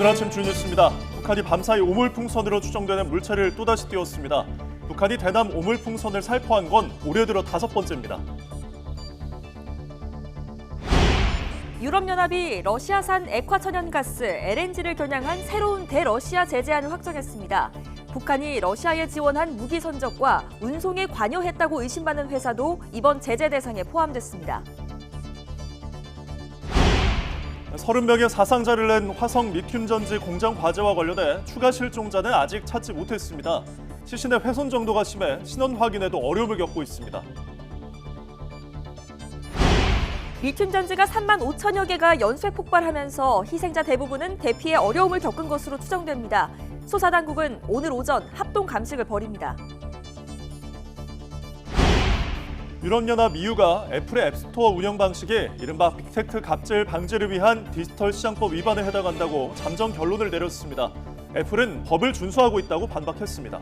오늘 아침 주 뉴스입니다. 북한이 밤사이 오물풍선으로 추정되는 물체를 또다시 띄웠습니다. 북한이 대남 오물풍선을 살포한 건 올해 들어 5번째입니다. 유럽연합이 러시아산 액화천연가스 LNG를 겨냥한 새로운 대러시아 제재안을 확정했습니다. 북한이 러시아에 지원한 무기 선적과 운송에 관여했다고 의심받는 회사도 이번 제재 대상에 포함됐습니다. 30명의 사상자를 낸 화성 리튬 전지 공장 화재와 관련해 추가 실종자는 아직 찾지 못했습니다. 시신의 훼손 정도가 심해 신원 확인에도 어려움을 겪고 있습니다. 리튬 전지가 3만 5천여 개가 연쇄 폭발하면서 희생자 대부분은 대피에 어려움을 겪은 것으로 추정됩니다. 수사당국은 오늘 오전 합동 감식을 벌입니다. 유럽연합 EU가 애플의 앱스토어 운영 방식이 이른바 빅테크 갑질 방지를 위한 디지털 시장법 위반에 해당한다고 잠정 결론을 내렸습니다. 애플은 법을 준수하고 있다고 반박했습니다.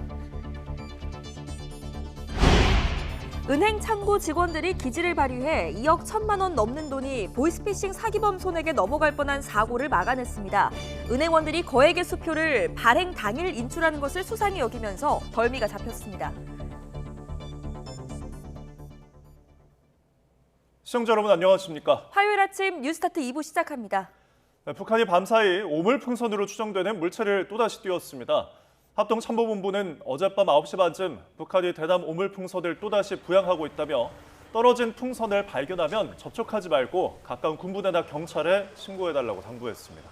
은행 창구 직원들이 기지를 발휘해 2억 1천만 원 넘는 돈이 보이스피싱 사기범 손에게 넘어갈 뻔한 사고를 막아냈습니다. 은행원들이 거액의 수표를 발행 당일 인출하는 것을 수상히 여기면서 덜미가 잡혔습니다. 시청자 여러분 안녕하십니까? 화요일 아침 뉴스타트 2부 시작합니다. 북한이 밤사이 오물풍선으로 추정되는 물체를 또다시 띄웠습니다. 합동참모본부는 어젯밤 9시 반쯤 북한이 대남 오물풍선을 또다시 부양하고 있다며 떨어진 풍선을 발견하면 접촉하지 말고 가까운 군부대나 경찰에 신고해달라고 당부했습니다.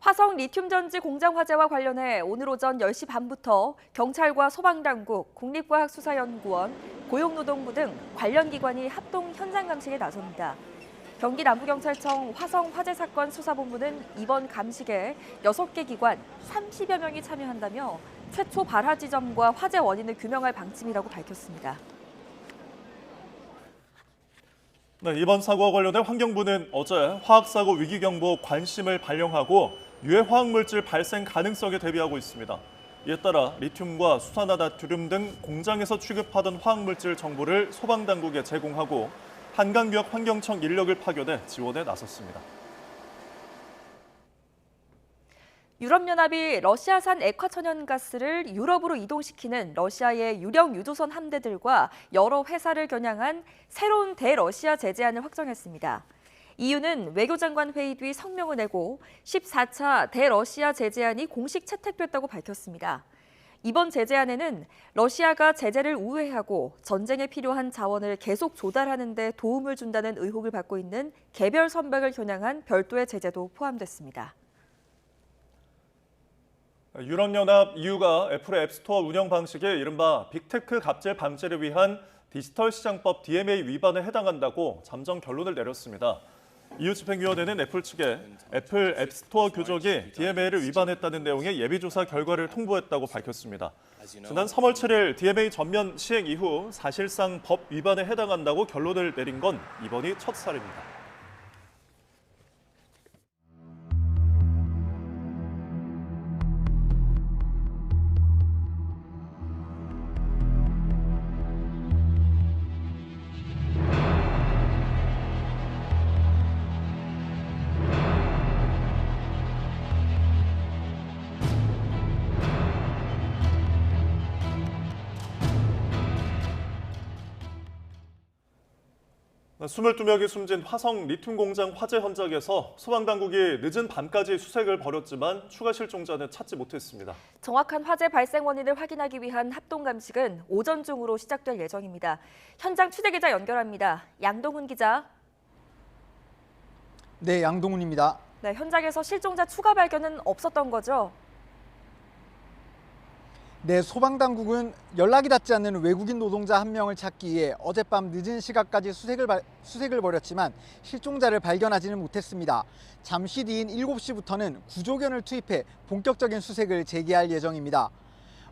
화성 리튬 전지 공장 화재와 관련해 오늘 오전 10시 반부터 경찰과 소방당국, 국립과학수사연구원, 고용노동부 등 관련 기관이 합동 현장 감식에 나섭니다. 경기 남부경찰청 화성 화재 사건 수사본부는 이번 감식에 6개 기관 30여 명이 참여한다며 최초 발화 지점과 화재 원인을 규명할 방침이라고 밝혔습니다. 네, 이번 사고와 관련해 환경부는 어제 화학사고 위기경보 관심을 발령하고 유해 화학물질 발생 가능성에 대비하고 있습니다. 이에 따라 리튬과 수산화나트륨 등 공장에서 취급하던 화학물질 정보를 소방당국에 제공하고 한강유역 환경청 인력을 파견해 지원에 나섰습니다. 유럽연합이 러시아산 액화천연가스를 유럽으로 이동시키는 러시아의 유령 유조선 함대들과 여러 회사를 겨냥한 새로운 대러시아 제재안을 확정했습니다. EU는 외교장관 회의 뒤 성명을 내고 14차 대러시아 제재안이 공식 채택됐다고 밝혔습니다. 이번 제재안에는 러시아가 제재를 우회하고 전쟁에 필요한 자원을 계속 조달하는 데 도움을 준다는 의혹을 받고 있는 개별 선박을 겨냥한 별도의 제재도 포함됐습니다. 유럽연합 EU가 애플의 앱스토어 운영 방식이 이른바 빅테크 갑질 방지를 위한 디지털 시장법 DMA 위반에 해당한다고 잠정 결론을 내렸습니다. EU 집행위원회는 애플 측에 애플 앱스토어 교적이 DMA를 위반했다는 내용의 예비조사 결과를 통보했다고 밝혔습니다. 지난 3월 7일 DMA 전면 시행 이후 사실상 법 위반에 해당한다고 결론을 내린 건 이번이 첫 사례입니다. 네, 22명이 숨진 화성 리튬 공장 화재 현장에서 소방당국이 늦은 밤까지 수색을 벌였지만 추가 실종자는 찾지 못했습니다. 정확한 화재 발생 원인을 확인하기 위한 합동 감식은 오전 중으로 시작될 예정입니다. 현장 취재 기자 연결합니다. 양동훈 기자. 네, 양동훈입니다. 네, 현장에서 실종자 추가 발견은 없었던 거죠? 네, 소방당국은 연락이 닿지 않는 외국인 노동자 한 명을 찾기 위해 어젯밤 늦은 시각까지 수색을 벌였지만 실종자를 발견하지는 못했습니다. 잠시 뒤인 7시부터는 구조견을 투입해 본격적인 수색을 재개할 예정입니다.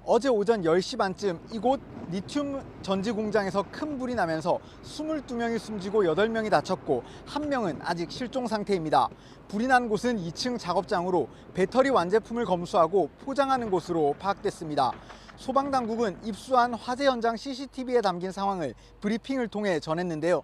어제 오전 10시 반쯤 이곳 리튬 전지 공장에서 큰 불이 나면서 22명이 숨지고 8명이 다쳤고 1명은 아직 실종 상태입니다. 불이 난 곳은 2층 작업장으로 배터리 완제품을 검수하고 포장하는 곳으로 파악됐습니다. 소방당국은 입수한 화재 현장 CCTV에 담긴 상황을 브리핑을 통해 전했는데요.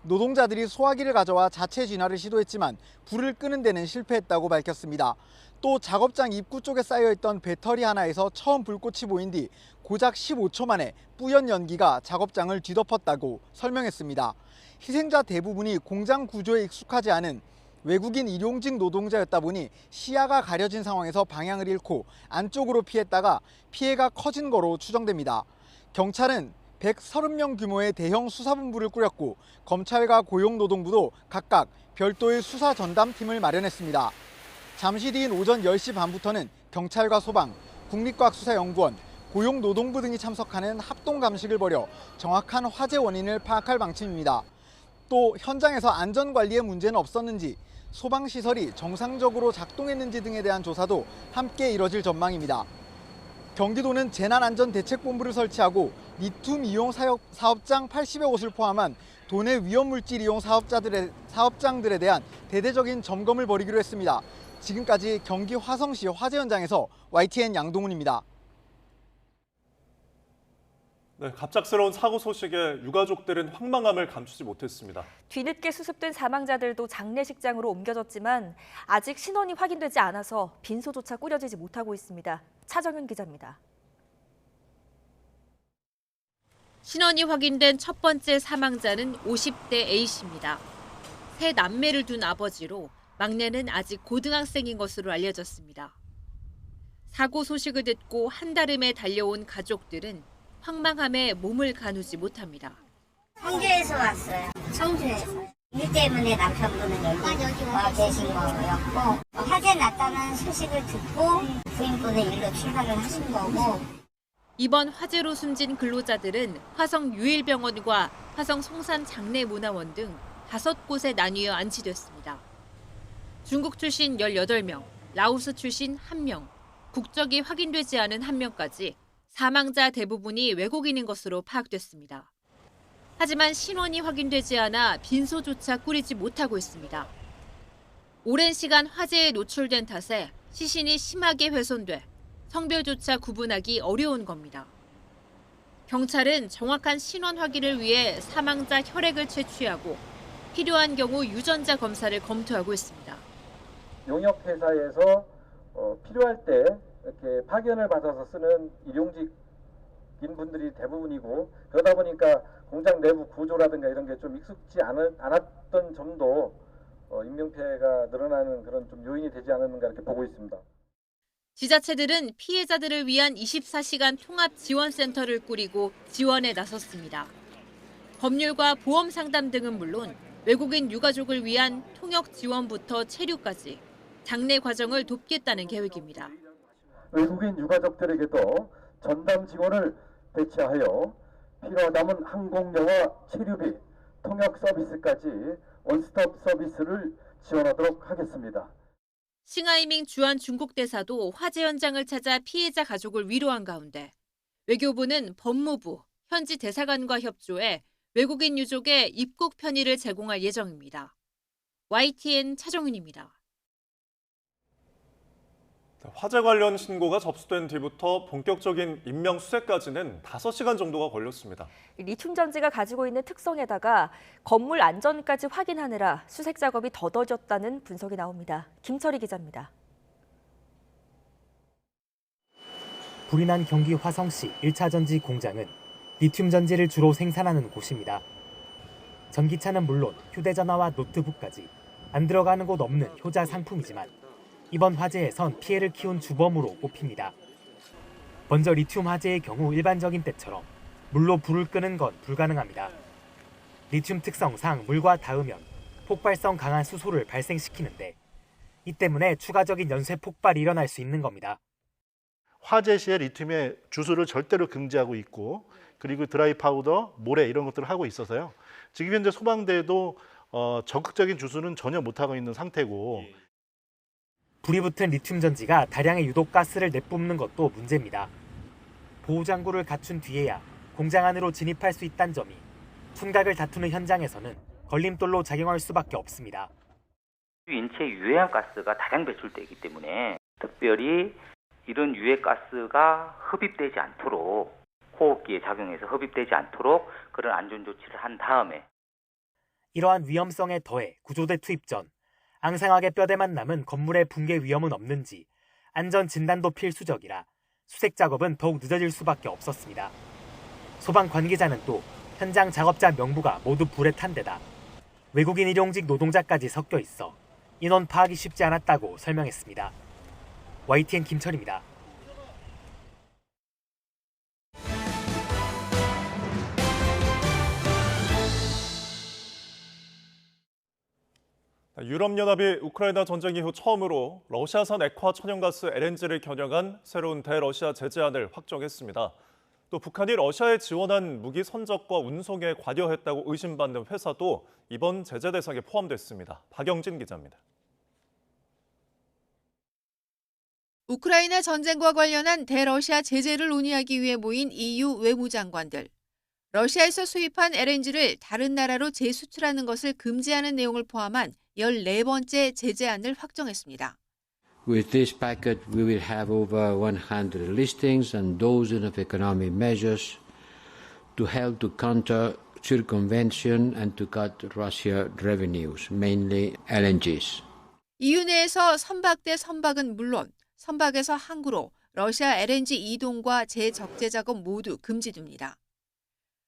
노동자들이 소화기를 가져와 자체 진화를 시도했지만 불을 끄는 데는 실패했다고 밝혔습니다. 또 작업장 입구 쪽에 쌓여있던 배터리 하나에서 처음 불꽃이 보인 뒤 고작 15초 만에 뿌연 연기가 작업장을 뒤덮었다고 설명했습니다. 희생자 대부분이 공장 구조에 익숙하지 않은 외국인 일용직 노동자였다 보니 시야가 가려진 상황에서 방향을 잃고 안쪽으로 피했다가 피해가 커진 거로 추정됩니다. 경찰은 130명 규모의 대형 수사본부를 꾸렸고 검찰과 고용노동부도 각각 별도의 수사 전담팀을 마련했습니다. 잠시 뒤인 오전 10시 반부터는 경찰과 소방, 국립과학수사연구원, 고용노동부 등이 참석하는 합동 감식을 벌여 정확한 화재 원인을 파악할 방침입니다. 또 현장에서 안전관리에 문제는 없었는지, 소방시설이 정상적으로 작동했는지 등에 대한 조사도 함께 이뤄질 전망입니다. 경기도는 재난안전대책본부를 설치하고 리튬 이용 사업장 80여 곳을 포함한 도내 위험물질 이용 사업장들에 대한 대대적인 점검을 벌이기로 했습니다. 지금까지 경기 화성시 화재 현장에서 YTN 양동훈입니다. 네, 갑작스러운 사고 소식에 유가족들은 황망함을 감추지 못했습니다. 뒤늦게 수습된 사망자들도 장례식장으로 옮겨졌지만 아직 신원이 확인되지 않아서 빈소조차 꾸려지지 못하고 있습니다. 차정윤 기자입니다. 신원이 확인된 첫 번째 사망자는 50대 A씨입니다. 세 남매를 둔 아버지로 막내는 아직 고등학생인 것으로 알려졌습니다. 사고 소식을 듣고 한달음에 달려온 가족들은 황망함에 몸을 가누지 못합니다. 청주에서 왔어요. 청주에서. 일 때문에 남편분은 여기 와 계신 거였고 화재 났다는 소식을 듣고 부인분은 일로 출발을 하신 거고. 이번 화재로 숨진 근로자들은 화성 유일병원과 화성 송산 장례문화원 등 5곳에 나뉘어 안치됐습니다. 중국 출신 18명, 라오스 출신 1명, 국적이 확인되지 않은 1명까지 사망자 대부분이 외국인인 것으로 파악됐습니다. 하지만 신원이 확인되지 않아 빈소조차 꾸리지 못하고 있습니다. 오랜 시간 화재에 노출된 탓에 시신이 심하게 훼손돼 성별조차 구분하기 어려운 겁니다. 경찰은 정확한 신원 확인을 위해 사망자 혈액을 채취하고 필요한 경우 유전자 검사를 검토하고 있습니다. 용역회사에서 필요할 때 이렇게 파견을 받아서 쓰는 일용직인 분들이 대부분이고 그러다 보니까 공장 내부 구조라든가 이런 게 좀 익숙지 않았던 점도 인명피해가 늘어나는 그런 좀 요인이 되지 않았는가 이렇게 보고 있습니다. 지자체들은 피해자들을 위한 24시간 통합 지원센터를 꾸리고 지원에 나섰습니다. 법률과 보험 상담 등은 물론 외국인 유가족을 위한 통역 지원부터 체류까지 장례 과정을 돕겠다는 계획입니다. 외국인 유가족들에게도 전담 직원을 배치하여 필요하다면 항공영화 체류비, 통역 서비스까지 원스톱 서비스를 지원하도록 하겠습니다. 싱하이밍 주한 중국 대사도 화재 현장을 찾아 피해자 가족을 위로한 가운데 외교부는 법무부, 현지 대사관과 협조해 외국인 유족의 입국 편의를 제공할 예정입니다. YTN 차정윤입니다. 화재 관련 신고가 접수된 뒤부터 본격적인 인명 수색까지는 5시간 정도가 걸렸습니다. 리튬 전지가 가지고 있는 특성에다가 건물 안전까지 확인하느라 수색 작업이 더뎌졌다는 분석이 나옵니다. 김철희 기자입니다. 불이 난 경기 화성시 1차 전지 공장은 리튬 전지를 주로 생산하는 곳입니다. 전기차는 물론 휴대전화와 노트북까지 안 들어가는 곳 없는 효자 상품이지만 이번 화재에선 피해를 키운 주범으로 꼽힙니다. 먼저 리튬 화재의 경우 일반적인 때처럼 물로 불을 끄는 건 불가능합니다. 리튬 특성상 물과 닿으면 폭발성 강한 수소를 발생시키는데 이 때문에 추가적인 연쇄 폭발이 일어날 수 있는 겁니다. 화재 시에 리튬의 주수를 절대로 금지하고 있고 그리고 드라이 파우더, 모래 이런 것들을 하고 있어서요. 지금 현재 소방대도 적극적인 주수는 전혀 못하고 있는 상태고 불이 붙은 리튬 전지가 다량의 유독가스를 내뿜는 것도 문제입니다. 보호장구를 갖춘 뒤에야 공장 안으로 진입할 수 있다는 점이 촌각을 다투는 현장에서는 걸림돌로 작용할 수밖에 없습니다. 인체에 유해한 가스가 다량 배출되기 때문에 특별히 이런 유해 가스가 흡입되지 않도록 호흡기에 작용해서 흡입되지 않도록 그런 안전 조치를 한 다음에 이러한 위험성에 더해 구조대 투입 전 앙상하게 뼈대만 남은 건물의 붕괴 위험은 없는지 안전 진단도 필수적이라 수색 작업은 더욱 늦어질 수밖에 없었습니다. 소방 관계자는 또 현장 작업자 명부가 모두 불에 탄 데다 외국인 일용직 노동자까지 섞여 있어 인원 파악이 쉽지 않았다고 설명했습니다. YTN 김철입니다. 유럽연합이 우크라이나 전쟁 이후 처음으로 러시아산 액화 천연가스 LNG를 겨냥한 새로운 대러시아 제재안을 확정했습니다. 또 북한이 러시아에 지원한 무기 선적과 운송에 관여했다고 의심받는 회사도 이번 제재 대상에 포함됐습니다. 박영진 기자입니다. 우크라이나 전쟁과 관련한 대러시아 제재를 논의하기 위해 모인 EU 외무장관들. 러시아에서 수입한 LNG를 다른 나라로 재수출하는 것을 금지하는 내용을 포함한 14번째 제재안을 확정했습니다. With this package, we will have over 100 listings and dozens of economic measures to help to counter circumvention and to cut Russia revenues, mainly LNGs. EU 내에서 선박 대 선박은 물론 선박에서 항구로 러시아 LNG 이동과 재적재 작업 모두 금지됩니다.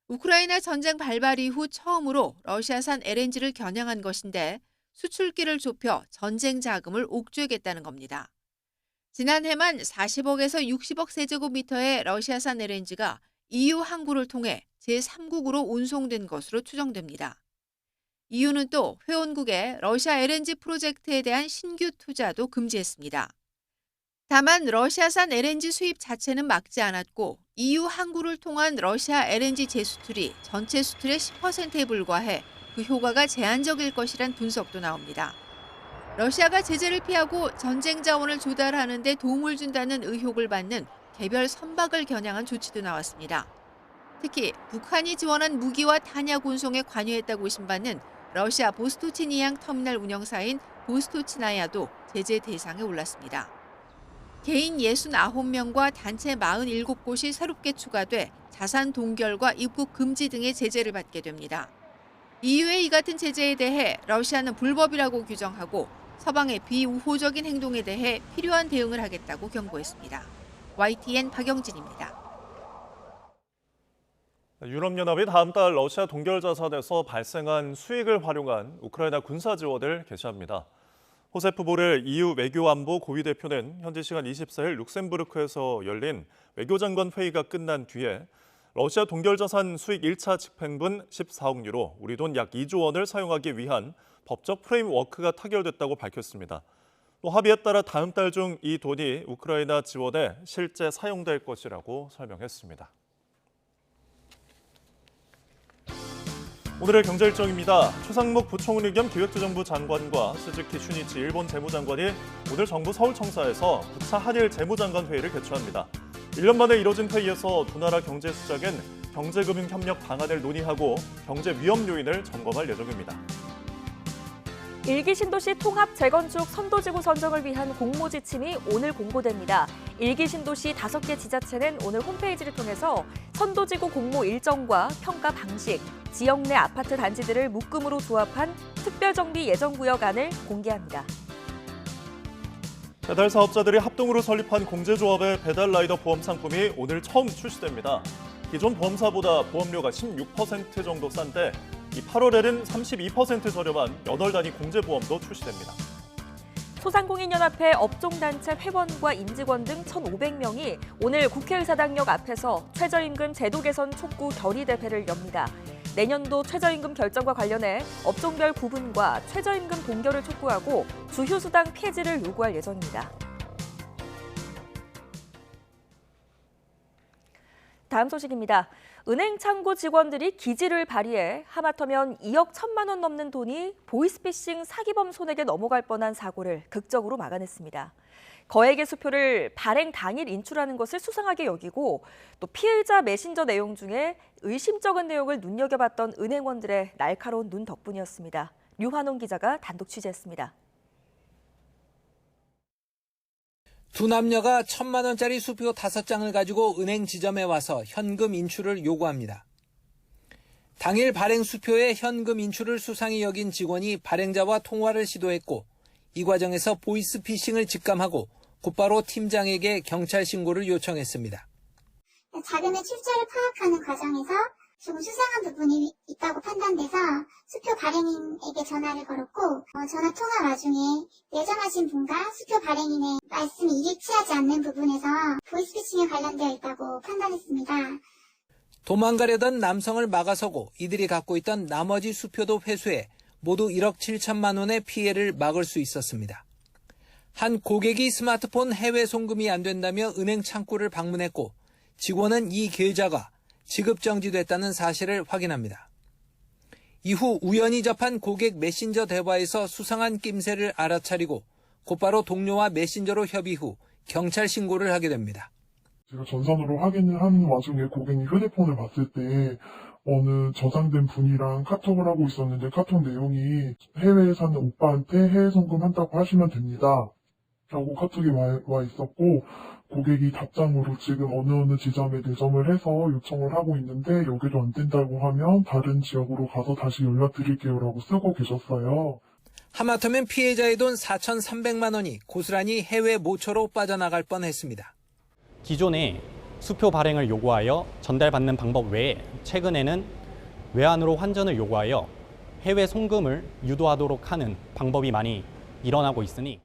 우크라이나 전쟁 발발 이후 처음으로 러시아산 LNG를 겨냥한 것인데 수출기를 좁혀 전쟁 자금을 옥죄겠다는 겁니다. 지난해만 40억에서 60억 세제곱미터의 러시아산 LNG가 EU 항구를 통해 제3국으로 운송된 것으로 추정됩니다. EU는 또 회원국의 러시아 LNG 프로젝트에 대한 신규 투자도 금지했습니다. 다만 러시아산 LNG 수입 자체는 막지 않았고 EU 항구를 통한 러시아 LNG 재수출이 전체 수출의 10%에 불과해 그 효과가 제한적일 것이란 분석도 나옵니다. 러시아가 제재를 피하고 전쟁 자원을 조달하는 데 도움을 준다는 의혹을 받는 개별 선박을 겨냥한 조치도 나왔습니다. 특히 북한이 지원한 무기와 탄약 운송에 관여했다고 의심받는 러시아 보스토치니양 터미널 운영사인 보스토치나야도 제재 대상에 올랐습니다. 개인 69명과 단체 47곳이 새롭게 추가돼 자산 동결과 입국 금지 등의 제재를 받게 됩니다. EU의 이 같은 제재에 대해 러시아는 불법이라고 규정하고 서방의 비우호적인 행동에 대해 필요한 대응을 하겠다고 경고했습니다. YTN 박영진입니다. 유럽연합이 다음 달 러시아 동결 자산에서 발생한 수익을 활용한 우크라이나 군사 지원을 개시합니다. 호세프 보렐 EU 외교안보 고위대표는 현지 시간 24일 룩셈부르크에서 열린 외교장관 회의가 끝난 뒤에 러시아 동결 자산 수익 1차 집행분 14억 유로, 우리 돈 약 2조 원을 사용하기 위한 법적 프레임워크가 타결됐다고 밝혔습니다. 또 합의에 따라 다음 달 중 이 돈이 우크라이나 지원에 실제 사용될 것이라고 설명했습니다. 오늘의 경제 일정입니다. 최상목 부총리 겸 기획재정부 장관과 스즈키 슈니치 일본 재무장관이 오늘 정부 서울청사에서 9차 한일 재무장관 회의를 개최합니다. 1년 만에 이뤄진 회의에서 두 나라 경제 수장은 경제금융협력 방안을 논의하고 경제 위험 요인을 점검할 예정입니다. 1기 신도시 통합 재건축 선도지구 선정을 위한 공모 지침이 오늘 공고됩니다. 1기 신도시 5개 지자체는 오늘 홈페이지를 통해서 선도지구 공모 일정과 평가 방식, 지역 내 아파트 단지들을 묶음으로 조합한 특별정비 예정구역안을 공개합니다. 배달 사업자들이 합동으로 설립한 공제조합의 배달 라이더 보험 상품이 오늘 처음 출시됩니다. 기존 보험사보다 보험료가 16% 정도 싼데 이 8월에는 32% 저렴한 연월 단위 공제보험도 출시됩니다. 소상공인연합회 업종단체 회원과 임직원 등 1,500명이 오늘 국회의사당역 앞에서 최저임금 제도 개선 촉구 결의대회를 엽니다. 내년도 최저임금 결정과 관련해 업종별 구분과 최저임금 동결을 촉구하고 주휴수당 폐지를 요구할 예정입니다. 다음 소식입니다. 은행 창구 직원들이 기지를 발휘해 하마터면 2억 1천만 원 넘는 돈이 보이스피싱 사기범 손에게 넘어갈 뻔한 사고를 극적으로 막아냈습니다. 거액의 수표를 발행 당일 인출하는 것을 수상하게 여기고 또 피의자 메신저 내용 중에 의심쩍은 내용을 눈여겨봤던 은행원들의 날카로운 눈 덕분이었습니다. 류환홍 기자가 단독 취재했습니다. 두 남녀가 1,000만 원짜리 수표 5장을 가지고 은행 지점에 와서 현금 인출을 요구합니다. 당일 발행 수표의 현금 인출을 수상히 여긴 직원이 발행자와 통화를 시도했고 이 과정에서 보이스피싱을 직감하고 곧바로 팀장에게 경찰 신고를 요청했습니다. 자금의 출처를 파악하는 과정에서 조금 수상한 부분이 있다고 판단돼서 수표 발행인에게 전화를 걸었고 전화 통화 와중에 예정하신 분과 수표 발행인의 말씀이 일치하지 않는 부분에서 보이스피싱에 관련되어 있다고 판단했습니다. 도망가려던 남성을 막아서고 이들이 갖고 있던 나머지 수표도 회수해 모두 1억 7천만 원의 피해를 막을 수 있었습니다. 한 고객이 스마트폰 해외 송금이 안 된다며 은행 창구를 방문했고 직원은 이 계좌가 지급 정지됐다는 사실을 확인합니다. 이후 우연히 접한 고객 메신저 대화에서 수상한 낌새를 알아차리고 곧바로 동료와 메신저로 협의 후 경찰 신고를 하게 됩니다. 제가 전산으로 확인을 하는 와중에 고객님 휴대폰을 봤을 때 어느 저장된 분이랑 카톡을 하고 있었는데 카톡 내용이 해외에 사는 오빠한테 해외 송금한다고 하시면 됩니다. 라고 카톡이 와 있었고 고객이 답장으로 지금 어느 지점에 내점을 해서 요청을 하고 있는데 여기도 안 된다고 하면 다른 지역으로 가서 다시 연락드릴게요 라고 쓰고 계셨어요. 하마터면 피해자의 돈 4,300만 원이 고스란히 해외 모처로 빠져나갈 뻔했습니다. 기존에 수표 발행을 요구하여 전달받는 방법 외에 최근에는 외환으로 환전을 요구하여 해외 송금을 유도하도록 하는 방법이 많이 일어나고 있으니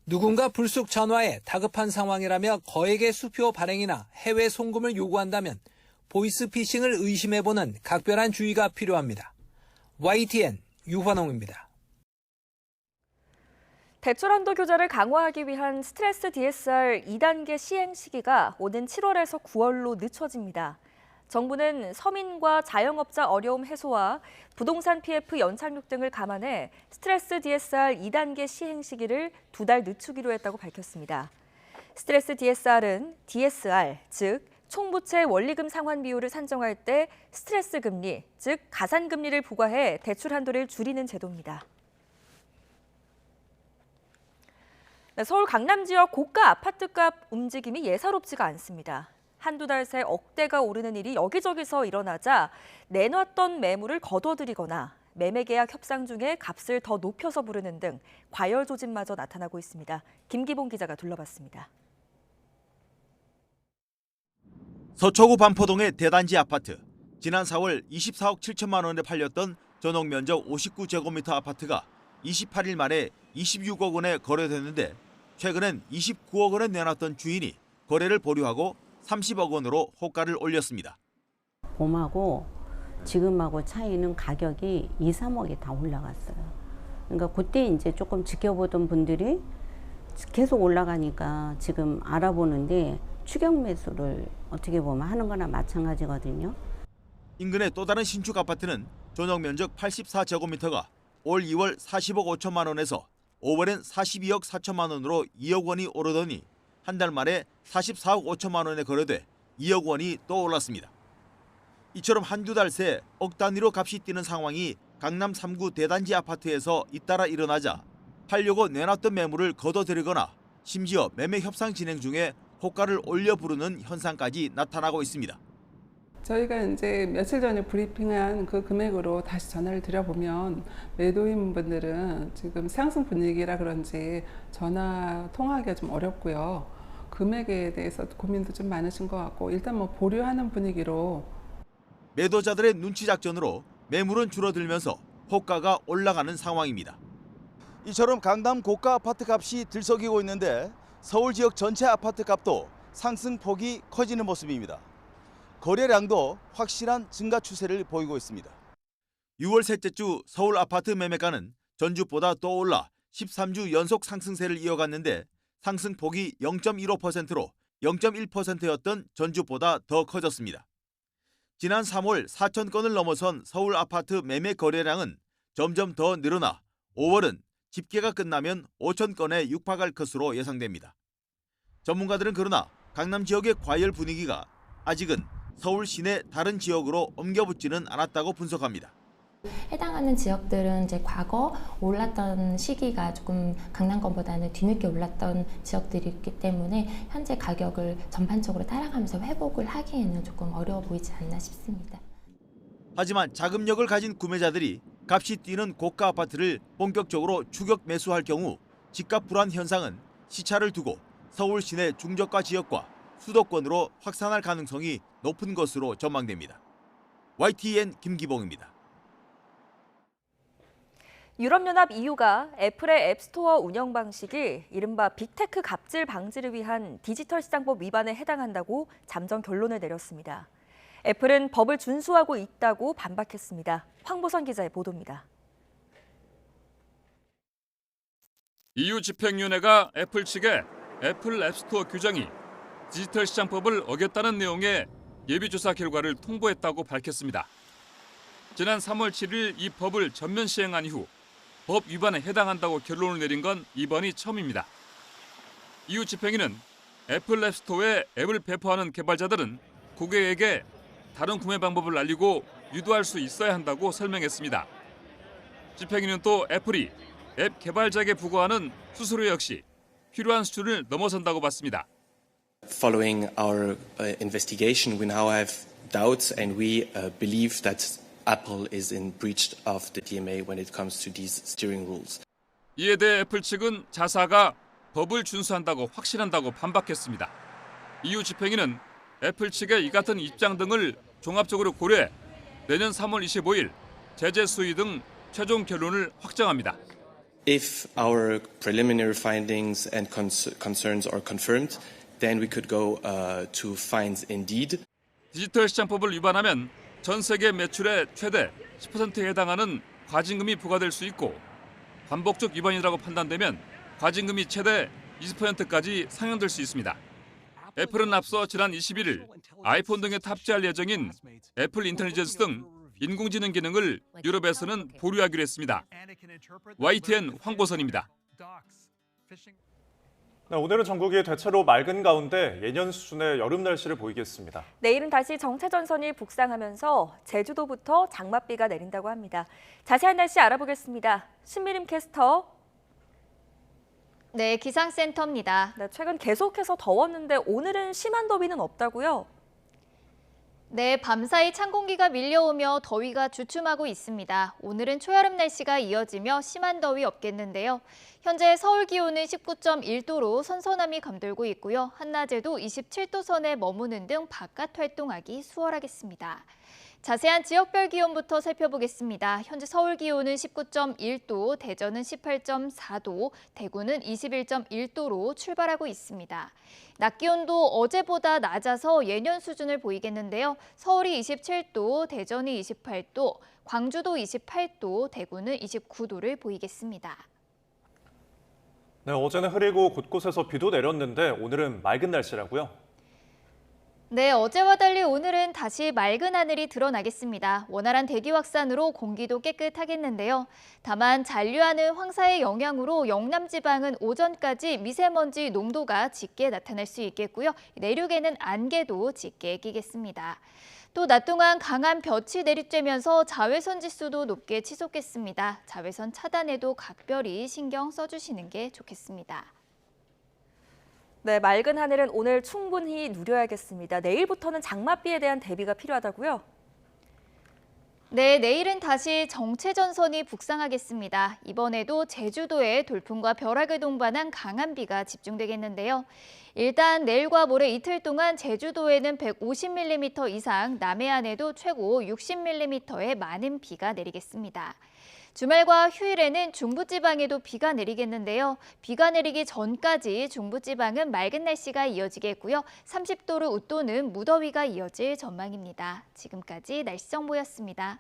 누군가 불쑥 전화해 다급한 상황이라며 거액의 수표 발행이나 해외 송금을 요구한다면 보이스피싱을 의심해보는 각별한 주의가 필요합니다. YTN 유환홍입니다. 대출 한도 규제를 강화하기 위한 스트레스 DSR 2단계 시행 시기가 오는 7월에서 9월로 늦춰집니다. 정부는 서민과 자영업자 어려움 해소와 부동산 PF 연착륙 등을 감안해 스트레스 DSR 2단계 시행 시기를 2달 늦추기로 했다고 밝혔습니다. 스트레스 DSR은 DSR, 즉 총부채 원리금 상환 비율을 산정할 때 스트레스 금리, 즉 가산 금리를 부과해 대출 한도를 줄이는 제도입니다. 서울 강남 지역 고가 아파트값 움직임이 예사롭지가 않습니다. 한두 달 새 억대가 오르는 일이 여기저기서 일어나자 내놨던 매물을 거둬들이거나 매매계약 협상 중에 값을 더 높여서 부르는 등 과열 조짐마저 나타나고 있습니다. 김기봉 기자가 둘러봤습니다. 서초구 반포동의 대단지 아파트. 지난 4월 24억 7천만 원에 팔렸던 전용 면적 59제곱미터 아파트가 28일 만에 26억 원에 거래됐는데 최근엔 29억 원에 내놨던 주인이 거래를 보류하고 30억 원으로 호가를 올렸습니다. 봄하고 지금하고 차이는 가격이 2, 3억이 다 올라갔어요. 그러니까 그때 이제 조금 지켜보던 분들이 계속 올라가니까 지금 알아보는데 추격 매수를 어떻게 보면 하는 거나 마찬가지거든요. 인근의 또 다른 신축 아파트는 전용 면적 84제곱미터가 올 2월 40억 5천만 원에서 5월엔 42억 4천만 원으로 2억 원이 오르더니 한 달 만에 44억 5천만 원에 거래돼 2억 원이 또 올랐습니다. 이처럼 한두 달 새 억 단위로 값이 뛰는 상황이 강남 3구 대단지 아파트에서 잇따라 일어나자 팔려고 내놨던 매물을 거둬들이거나 심지어 매매 협상 진행 중에 호가를 올려 부르는 현상까지 나타나고 있습니다. 저희가 이제 며칠 전에 브리핑한 그 금액으로 다시 전화를 드려보면 매도인분들은 지금 상승 분위기라 그런지 전화 통화하기가 좀 어렵고요. 금액에 대해서 고민도 좀 많으신 것 같고 일단 뭐 보류하는 분위기로 매도자들의 눈치 작전으로 매물은 줄어들면서 호가가 올라가는 상황입니다. 이처럼 강남 고가 아파트 값이 들썩이고 있는데 서울 지역 전체 아파트 값도 상승폭이 커지는 모습입니다. 거래량도 확실한 증가 추세를 보이고 있습니다. 6월 셋째 주 서울 아파트 매매가는 전주보다 또 올라 13주 연속 상승세를 이어갔는데 상승폭이 0.15%로 0.1%였던 전주보다 더 커졌습니다. 지난 3월 4천 건을 넘어선 서울 아파트 매매 거래량은 점점 더 늘어나 5월은 집계가 끝나면 5천 건에 육박할 것으로 예상됩니다. 전문가들은 그러나 강남 지역의 과열 분위기가 아직은 서울 시내 다른 지역으로 옮겨붙지는 않았다고 분석합니다. 해당하는 지역들은 이제 과거 올랐던 시기가 조금 강남권보다는 뒤늦게 올랐던 지역들이 있기 때문에 현재 가격을 전반적으로 따라가면서 회복을 하기에는 조금 어려워 보이지 않나 싶습니다. 하지만 자금력을 가진 구매자들이 값이 뛰는 고가 아파트를 본격적으로 추격 매수할 경우 집값 불안 현상은 시차를 두고 서울 시내 중저가 지역과 수도권으로 확산할 가능성이 높은 것으로 전망됩니다. YTN 김기봉입니다. 유럽연합 EU가 애플의 앱스토어 운영 방식이 이른바 빅테크 갑질 방지를 위한 디지털 시장법 위반에 해당한다고 잠정 결론을 내렸습니다. 애플은 법을 준수하고 있다고 반박했습니다. 황보선 기자의 보도입니다. EU 집행위원회가 애플 측에 애플 앱스토어 규정이 디지털 시장법을 어겼다는 내용의 예비조사 결과를 통보했다고 밝혔습니다. 지난 3월 7일 이 법을 전면 시행한 이후 법 위반에 해당한다고 결론을 내린 건 이번이 처음입니다. EU 집행위는 애플 앱스토어에 앱을 배포하는 개발자들은 고객에게 다른 구매 방법을 알리고 유도할 수 있어야 한다고 설명했습니다. 집행위는 또 애플이 앱 개발자에게 부과하는 수수료 역시 필요한 수준을 넘어선다고 봤습니다. Following our investigation, we now have doubts and we believe that Apple is in breach of the DMA when it comes to these steering rules. 이에 대해 애플 측은 자사가 법을 준수한다고 확신한다고 반박했습니다. EU 집행위는 애플 측의 이 같은 입장 등을 종합적으로 고려해 내년 3월 25일 제재 수위 등 최종 결론을 확정합니다. If our preliminary findings and concerns are confirmed, then we could go to fines indeed. 디지털 시장법을 위반하면 전 세계 매출의 최대 10%에 해당하는 과징금이 부과될 수 있고 반복적 위반이라고 판단되면 과징금이 최대 20%까지 상향될 수 있습니다. 애플은 앞서 지난 21일 아이폰 등에 탑재할 예정인 애플 인텔리전스 등 인공지능 기능을 유럽에서는 보류하기로 했습니다. YTN 황보선입니다. 네, 오늘은 전국이 대체로 맑은 가운데 예년 수준의 여름 날씨를 보이겠습니다. 내일은 다시 정체전선이 북상하면서 제주도부터 장맛비가 내린다고 합니다. 자세한 날씨 알아보겠습니다. 신미림 캐스터. 네, 기상센터입니다. 네, 최근 계속해서 더웠는데 오늘은 심한 더위는 없다고요? 네, 밤사이 찬 공기가 밀려오며 더위가 주춤하고 있습니다. 오늘은 초여름 날씨가 이어지며 심한 더위 없겠는데요. 현재 서울 기온은 19.1도로 선선함이 감돌고 있고요. 한낮에도 27도 선에 머무는 등 바깥 활동하기 수월하겠습니다. 자세한 지역별 기온부터 살펴보겠습니다. 현재 서울 기온은 19.1도, 대전은 18.4도, 대구는 21.1도로 출발하고 있습니다. 낮 기온도 어제보다 낮아서 예년 수준을 보이겠는데요. 서울이 27도, 대전이 28도, 광주도 28도, 대구는 29도를 보이겠습니다. 네, 어제는 흐리고 곳곳에서 비도 내렸는데 오늘은 맑은 날씨라고요? 네, 어제와 달리 오늘은 다시 맑은 하늘이 드러나겠습니다. 원활한 대기 확산으로 공기도 깨끗하겠는데요. 다만 잔류하는 황사의 영향으로 영남 지방은 오전까지 미세먼지 농도가 짙게 나타날 수 있겠고요. 내륙에는 안개도 짙게 끼겠습니다. 또 낮 동안 강한 볕이 내리쬐면서 자외선 지수도 높게 치솟겠습니다. 자외선 차단에도 각별히 신경 써주시는 게 좋겠습니다. 네, 맑은 하늘은 오늘 충분히 누려야겠습니다. 내일부터는 장맛비에 대한 대비가 필요하다고요? 네, 내일은 다시 정체전선이 북상하겠습니다. 이번에도 제주도에 돌풍과 벼락을 동반한 강한 비가 집중되겠는데요. 일단 내일과 모레 이틀 동안 제주도에는 150mm 이상, 남해안에도 최고 60mm의 많은 비가 내리겠습니다. 주말과 휴일에는 중부지방에도 비가 내리겠는데요. 비가 내리기 전까지 중부지방은 맑은 날씨가 이어지겠고요. 30도를 웃도는 무더위가 이어질 전망입니다. 지금까지 날씨 정보였습니다.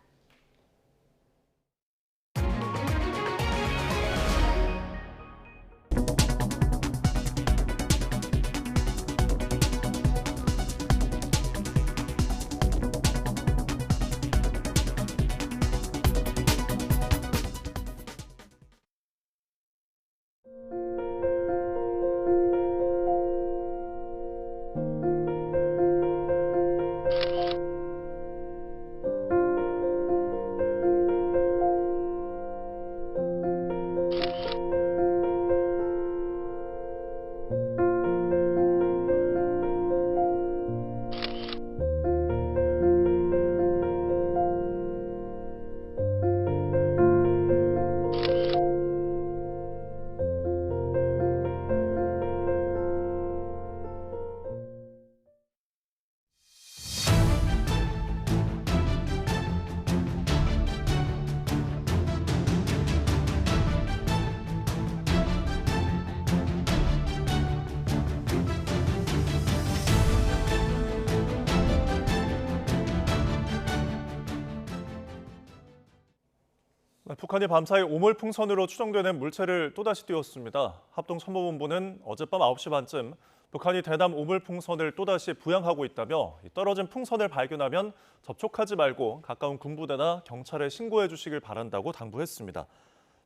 북한이 밤사이 오물풍선으로 추정되는 물체를 또다시 띄웠습니다. 합동참모본부는 어젯밤 9시 반쯤 북한이 대남 오물풍선을 또다시 부양하고 있다며 떨어진 풍선을 발견하면 접촉하지 말고 가까운 군부대나 경찰에 신고해 주시길 바란다고 당부했습니다.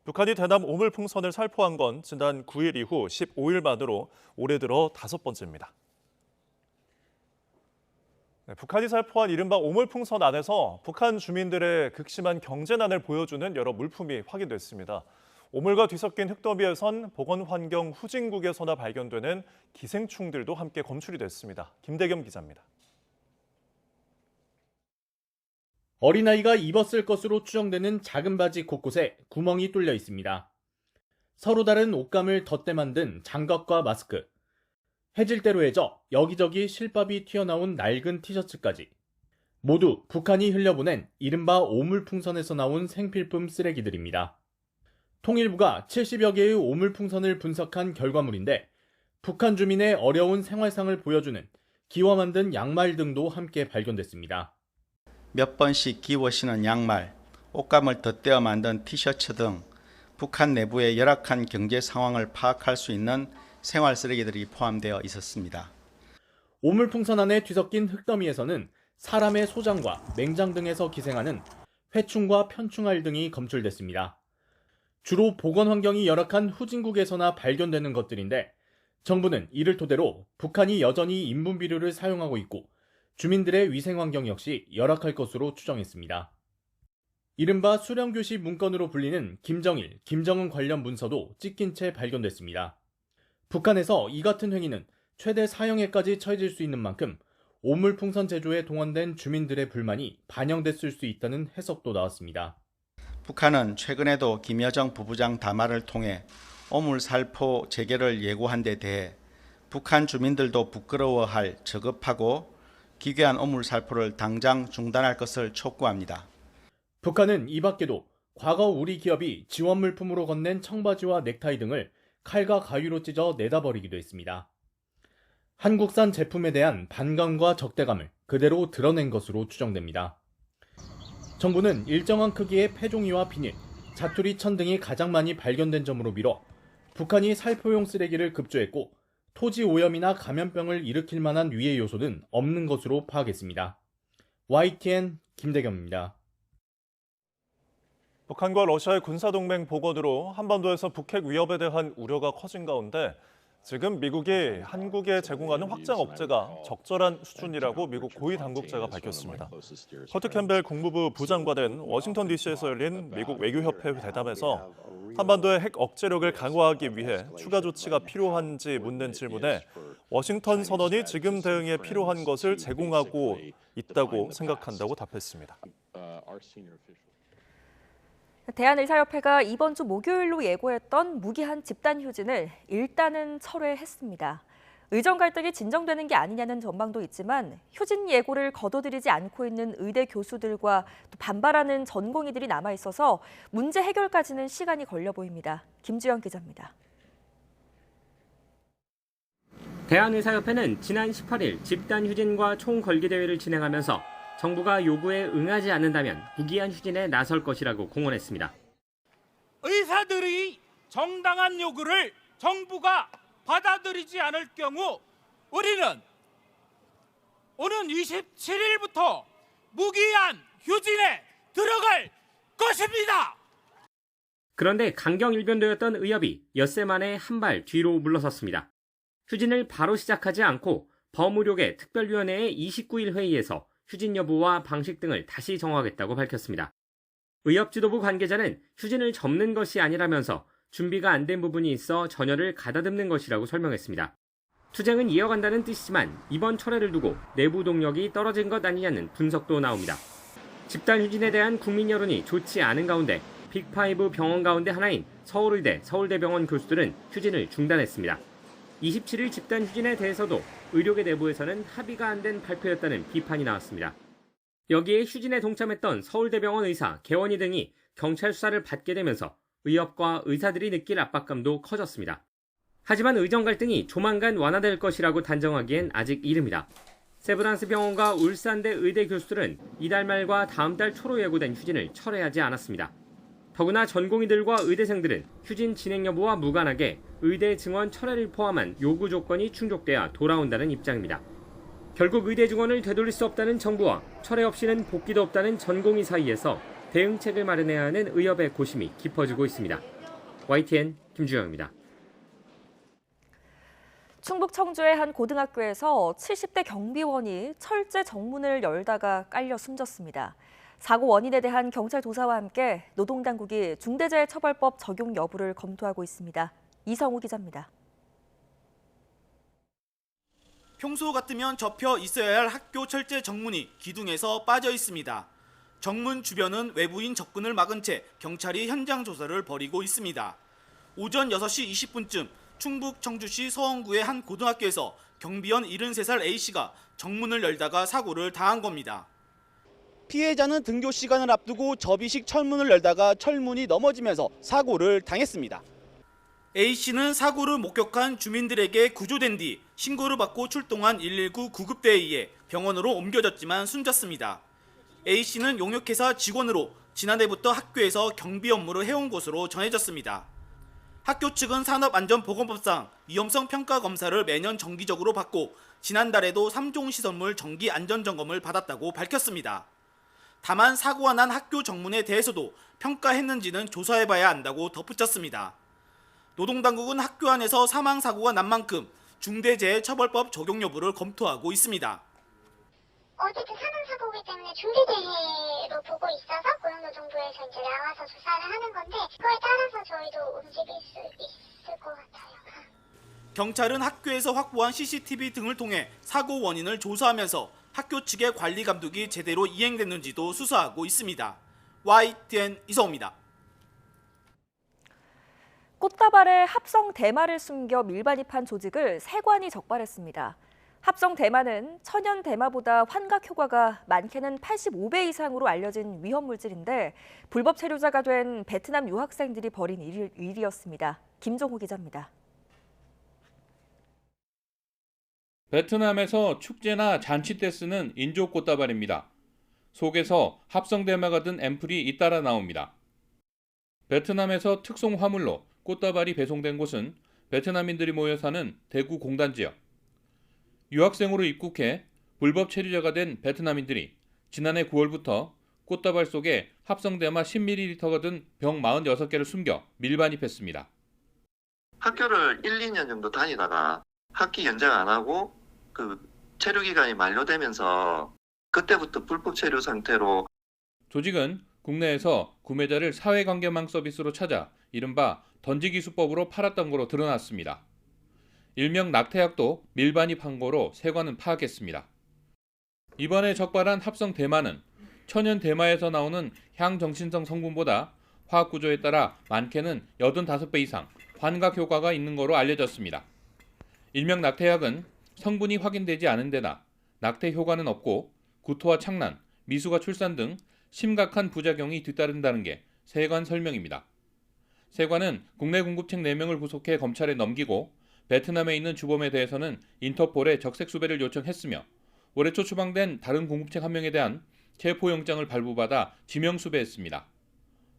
북한이 대남 오물풍선을 살포한 건 지난 9일 이후 15일 만으로 올해 들어 5번째입니다. 북한이 살포한 이른바 오물풍선 안에서 북한 주민들의 극심한 경제난을 보여주는 여러 물품이 확인됐습니다. 오물과 뒤섞인 흙더미에선 보건환경 후진국에서나 발견되는 기생충들도 함께 검출이 됐습니다. 김대겸 기자입니다. 어린아이가 입었을 것으로 추정되는 작은 바지 곳곳에 구멍이 뚫려 있습니다. 서로 다른 옷감을 덧대 만든 장갑과 마스크, 해질대로 해져 여기저기 실밥이 튀어나온 낡은 티셔츠까지 모두 북한이 흘려보낸 이른바 오물풍선에서 나온 생필품 쓰레기들입니다. 통일부가 70여 개의 오물풍선을 분석한 결과물인데 북한 주민의 어려운 생활상을 보여주는 기와 만든 양말 등도 함께 발견됐습니다. 몇 번씩 기워 신은 양말, 옷감을 덧대어 만든 티셔츠 등 북한 내부의 열악한 경제 상황을 파악할 수 있는 생활 쓰레기들이 포함되어 있었습니다. 오물풍선 안에 뒤섞인 흙더미에서는 사람의 소장과 맹장 등에서 기생하는 회충과 편충알 등이 검출됐습니다. 주로 보건 환경이 열악한 후진국에서나 발견되는 것들인데 정부는 이를 토대로 북한이 여전히 인분 비료를 사용하고 있고 주민들의 위생 환경 역시 열악할 것으로 추정했습니다. 이른바 수령교시 문건으로 불리는 김정일, 김정은 관련 문서도 찢긴 채 발견됐습니다. 북한에서 이 같은 행위는 최대 사형에까지 처해질 수 있는 만큼 오물풍선 제조에 동원된 주민들의 불만이 반영됐을 수 있다는 해석도 나왔습니다. 북한은 최근에도 김여정 부부장 담화를 통해 오물살포 재개를 예고한 데 대해 북한 주민들도 부끄러워할 저급하고 기괴한 오물살포를 당장 중단할 것을 촉구합니다. 북한은 이 밖에도 과거 우리 기업이 지원 물품으로 건넨 청바지와 넥타이 등을 칼과 가위로 찢어 내다 버리기도 했습니다. 한국산 제품에 대한 반감과 적대감을 그대로 드러낸 것으로 추정됩니다. 정부는 일정한 크기의 폐종이와 비닐, 자투리 천 등이 가장 많이 발견된 점으로 미뤄 북한이 살포용 쓰레기를 급조했고 토지 오염이나 감염병을 일으킬 만한 위해 요소는 없는 것으로 파악했습니다. YTN 김대겸입니다. 북한과 러시아의 군사동맹 복원으로 한반도에서 북핵 위협에 대한 우려가 커진 가운데 지금 미국이 한국에 제공하는 확장 억제가 적절한 수준이라고 미국 고위 당국자가 밝혔습니다. 커트 캠벨 국무부 부장관은 워싱턴 DC에서 열린 미국 외교협회 대담에서 한반도의 핵 억제력을 강화하기 위해 추가 조치가 필요한지 묻는 질문에 워싱턴 선언이 지금 대응에 필요한 것을 제공하고 있다고 생각한다고 답했습니다. 대한의사협회가 이번 주 목요일로 예고했던 무기한 집단 휴진을 일단은 철회했습니다. 의정 갈등이 진정되는 게 아니냐는 전망도 있지만 휴진 예고를 거둬들이지 않고 있는 의대 교수들과 또 반발하는 전공의들이 남아 있어서 문제 해결까지는 시간이 걸려 보입니다. 김주영 기자입니다. 대한의사협회는 지난 18일 집단 휴진과 총걸기 대회를 진행하면서 정부가 요구에 응하지 않는다면 무기한 휴진에 나설 것이라고 공언했습니다. 의사들이 정당한 요구를 정부가 받아들이지 않을 경우 우리는 오는 27일부터 무기한 휴진에 들어갈 것입니다. 그런데 강경일변도였던 의협이 엿새 만에 한 발 뒤로 물러섰습니다. 휴진을 바로 시작하지 않고 법무력의 특별위원회의 29일 회의에서 휴진 여부와 방식 등을 다시 정하겠다고 밝혔습니다. 의협 지도부 관계자는 휴진을 접는 것이 아니라면서 준비가 안 된 부분이 있어 전열을 가다듬는 것이라고 설명했습니다. 투쟁은 이어간다는 뜻이지만 이번 철회를 두고 내부 동력이 떨어진 것 아니냐는 분석도 나옵니다. 집단 휴진에 대한 국민 여론이 좋지 않은 가운데 빅5 병원 가운데 하나인 서울의대, 서울대병원 교수들은 휴진을 중단했습니다. 27일 집단 휴진에 대해서도 의료계 내부에서는 합의가 안 된 발표였다는 비판이 나왔습니다. 여기에 휴진에 동참했던 서울대병원 의사, 개원이 등이 경찰 수사를 받게 되면서 의협과 의사들이 느낄 압박감도 커졌습니다. 하지만 의정 갈등이 조만간 완화될 것이라고 단정하기엔 아직 이릅니다. 세브란스 병원과 울산대 의대 교수들은 이달 말과 다음 달 초로 예고된 휴진을 철회하지 않았습니다. 더구나 전공의들과 의대생들은 휴진 진행 여부와 무관하게 의대 증원 철회를 포함한 요구 조건이 충족돼야 돌아온다는 입장입니다. 결국 의대 증원을 되돌릴 수 없다는 정부와 철회 없이는 복귀도 없다는 전공의 사이에서 대응책을 마련해야 하는 의협의 고심이 깊어지고 있습니다. YTN 김주영입니다. 충북 청주의 한 고등학교에서 70대 경비원이 철제 정문을 열다가 깔려 숨졌습니다. 사고 원인에 대한 경찰 조사와 함께 노동당국이 중대재해처벌법 적용 여부를 검토하고 있습니다. 이성우 기자입니다. 평소 같으면 접혀 있어야 할 학교 철제 정문이 기둥에서 빠져 있습니다. 정문 주변은 외부인 접근을 막은 채 경찰이 현장 조사를 벌이고 있습니다. 오전 6시 20분쯤 충북 청주시 서원구의 한 고등학교에서 경비원 73살 A씨가 정문을 열다가 사고를 당한 겁니다. 피해자는 등교 시간을 앞두고 접이식 철문을 열다가 철문이 넘어지면서 사고를 당했습니다. A씨는 사고를 목격한 주민들에게 구조된 뒤 신고를 받고 출동한 119 구급대에 의해 병원으로 옮겨졌지만 숨졌습니다. A씨는 용역회사 직원으로 지난해부터 학교에서 경비 업무를 해온 것으로 전해졌습니다. 학교 측은 산업안전보건법상 위험성 평가 검사를 매년 정기적으로 받고 지난달에도 3종 시설물 정기 안전점검을 받았다고 밝혔습니다. 다만 사고가 난 학교 정문에 대해서도 평가했는지는 조사해봐야 한다고 덧붙였습니다. 노동당국은 학교 안에서 사망사고가 난 만큼 중대재해처벌법 적용 여부를 검토하고 있습니다. 어쨌든 사망사고이기 때문에 중대재해로 보고 있어서 고용노동부에서 이제 나와서 조사를 하는 건데 그거에 따라서 저희도 움직일 수 있을 것 같아요. 경찰은 학교에서 확보한 CCTV 등을 통해 사고 원인을 조사하면서 학교 측의 관리 감독이 제대로 이행됐는지도 수사하고 있습니다. YTN 이성우입니다. 꽃다발에 합성 대마를 숨겨 밀반입한 조직을 세관이 적발했습니다. 합성 대마는 천연 대마보다 환각 효과가 많게는 85배 이상으로 알려진 위험 물질인데 불법 체류자가 된 베트남 유학생들이 벌인 일이었습니다. 김종호 기자입니다. 베트남에서 축제나 잔치 때 쓰는 인조 꽃다발입니다. 속에서 합성 대마가 든 앰플이 잇따라 나옵니다. 베트남에서 특송 화물로 꽃다발이 배송된 곳은 베트남인들이 모여 사는 대구 공단 지역. 유학생으로 입국해 불법 체류자가 된 베트남인들이 지난해 9월부터 꽃다발 속에 합성 대마 10ml가 든 병 46개를 숨겨 밀반입했습니다. 학교를 1, 2년 정도 다니다가 학기 연장 안 하고 그 체류 기간이 만료되면서 그때부터 불법 체류 상태로 조직은 국내에서 구매자를 사회관계망 서비스로 찾아 이른바 던지기 수법으로 팔았던 거로 드러났습니다. 일명 낙태약도 밀반입한 거로 세관은 파악했습니다. 이번에 적발한 합성 대마는 천연 대마에서 나오는 향정신성 성분보다 화학 구조에 따라 많게는 85배 이상 환각 효과가 있는 거로 알려졌습니다. 일명 낙태약은 성분이 확인되지 않은 데다 낙태 효과는 없고 구토와 창난, 미수가 출산 등 심각한 부작용이 뒤따른다는 게 세관 설명입니다. 세관은 국내 공급책 4명을 구속해 검찰에 넘기고 베트남에 있는 주범에 대해서는 인터폴에 적색 수배를 요청했으며 올해 초 추방된 다른 공급책 1명에 대한 체포영장을 발부받아 지명 수배했습니다.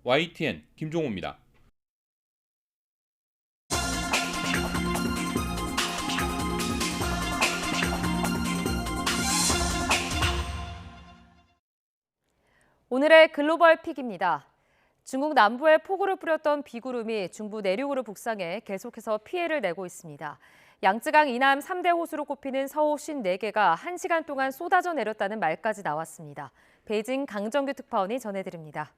YTN 김종호입니다. 오늘의 글로벌 픽입니다. 중국 남부에 폭우를 뿌렸던 비구름이 중부 내륙으로 북상해 계속해서 피해를 내고 있습니다. 양쯔강 이남 3대 호수로 꼽히는 서호 54개가 1시간 동안 쏟아져 내렸다는 말까지 나왔습니다. 베이징 강정규 특파원이 전해드립니다.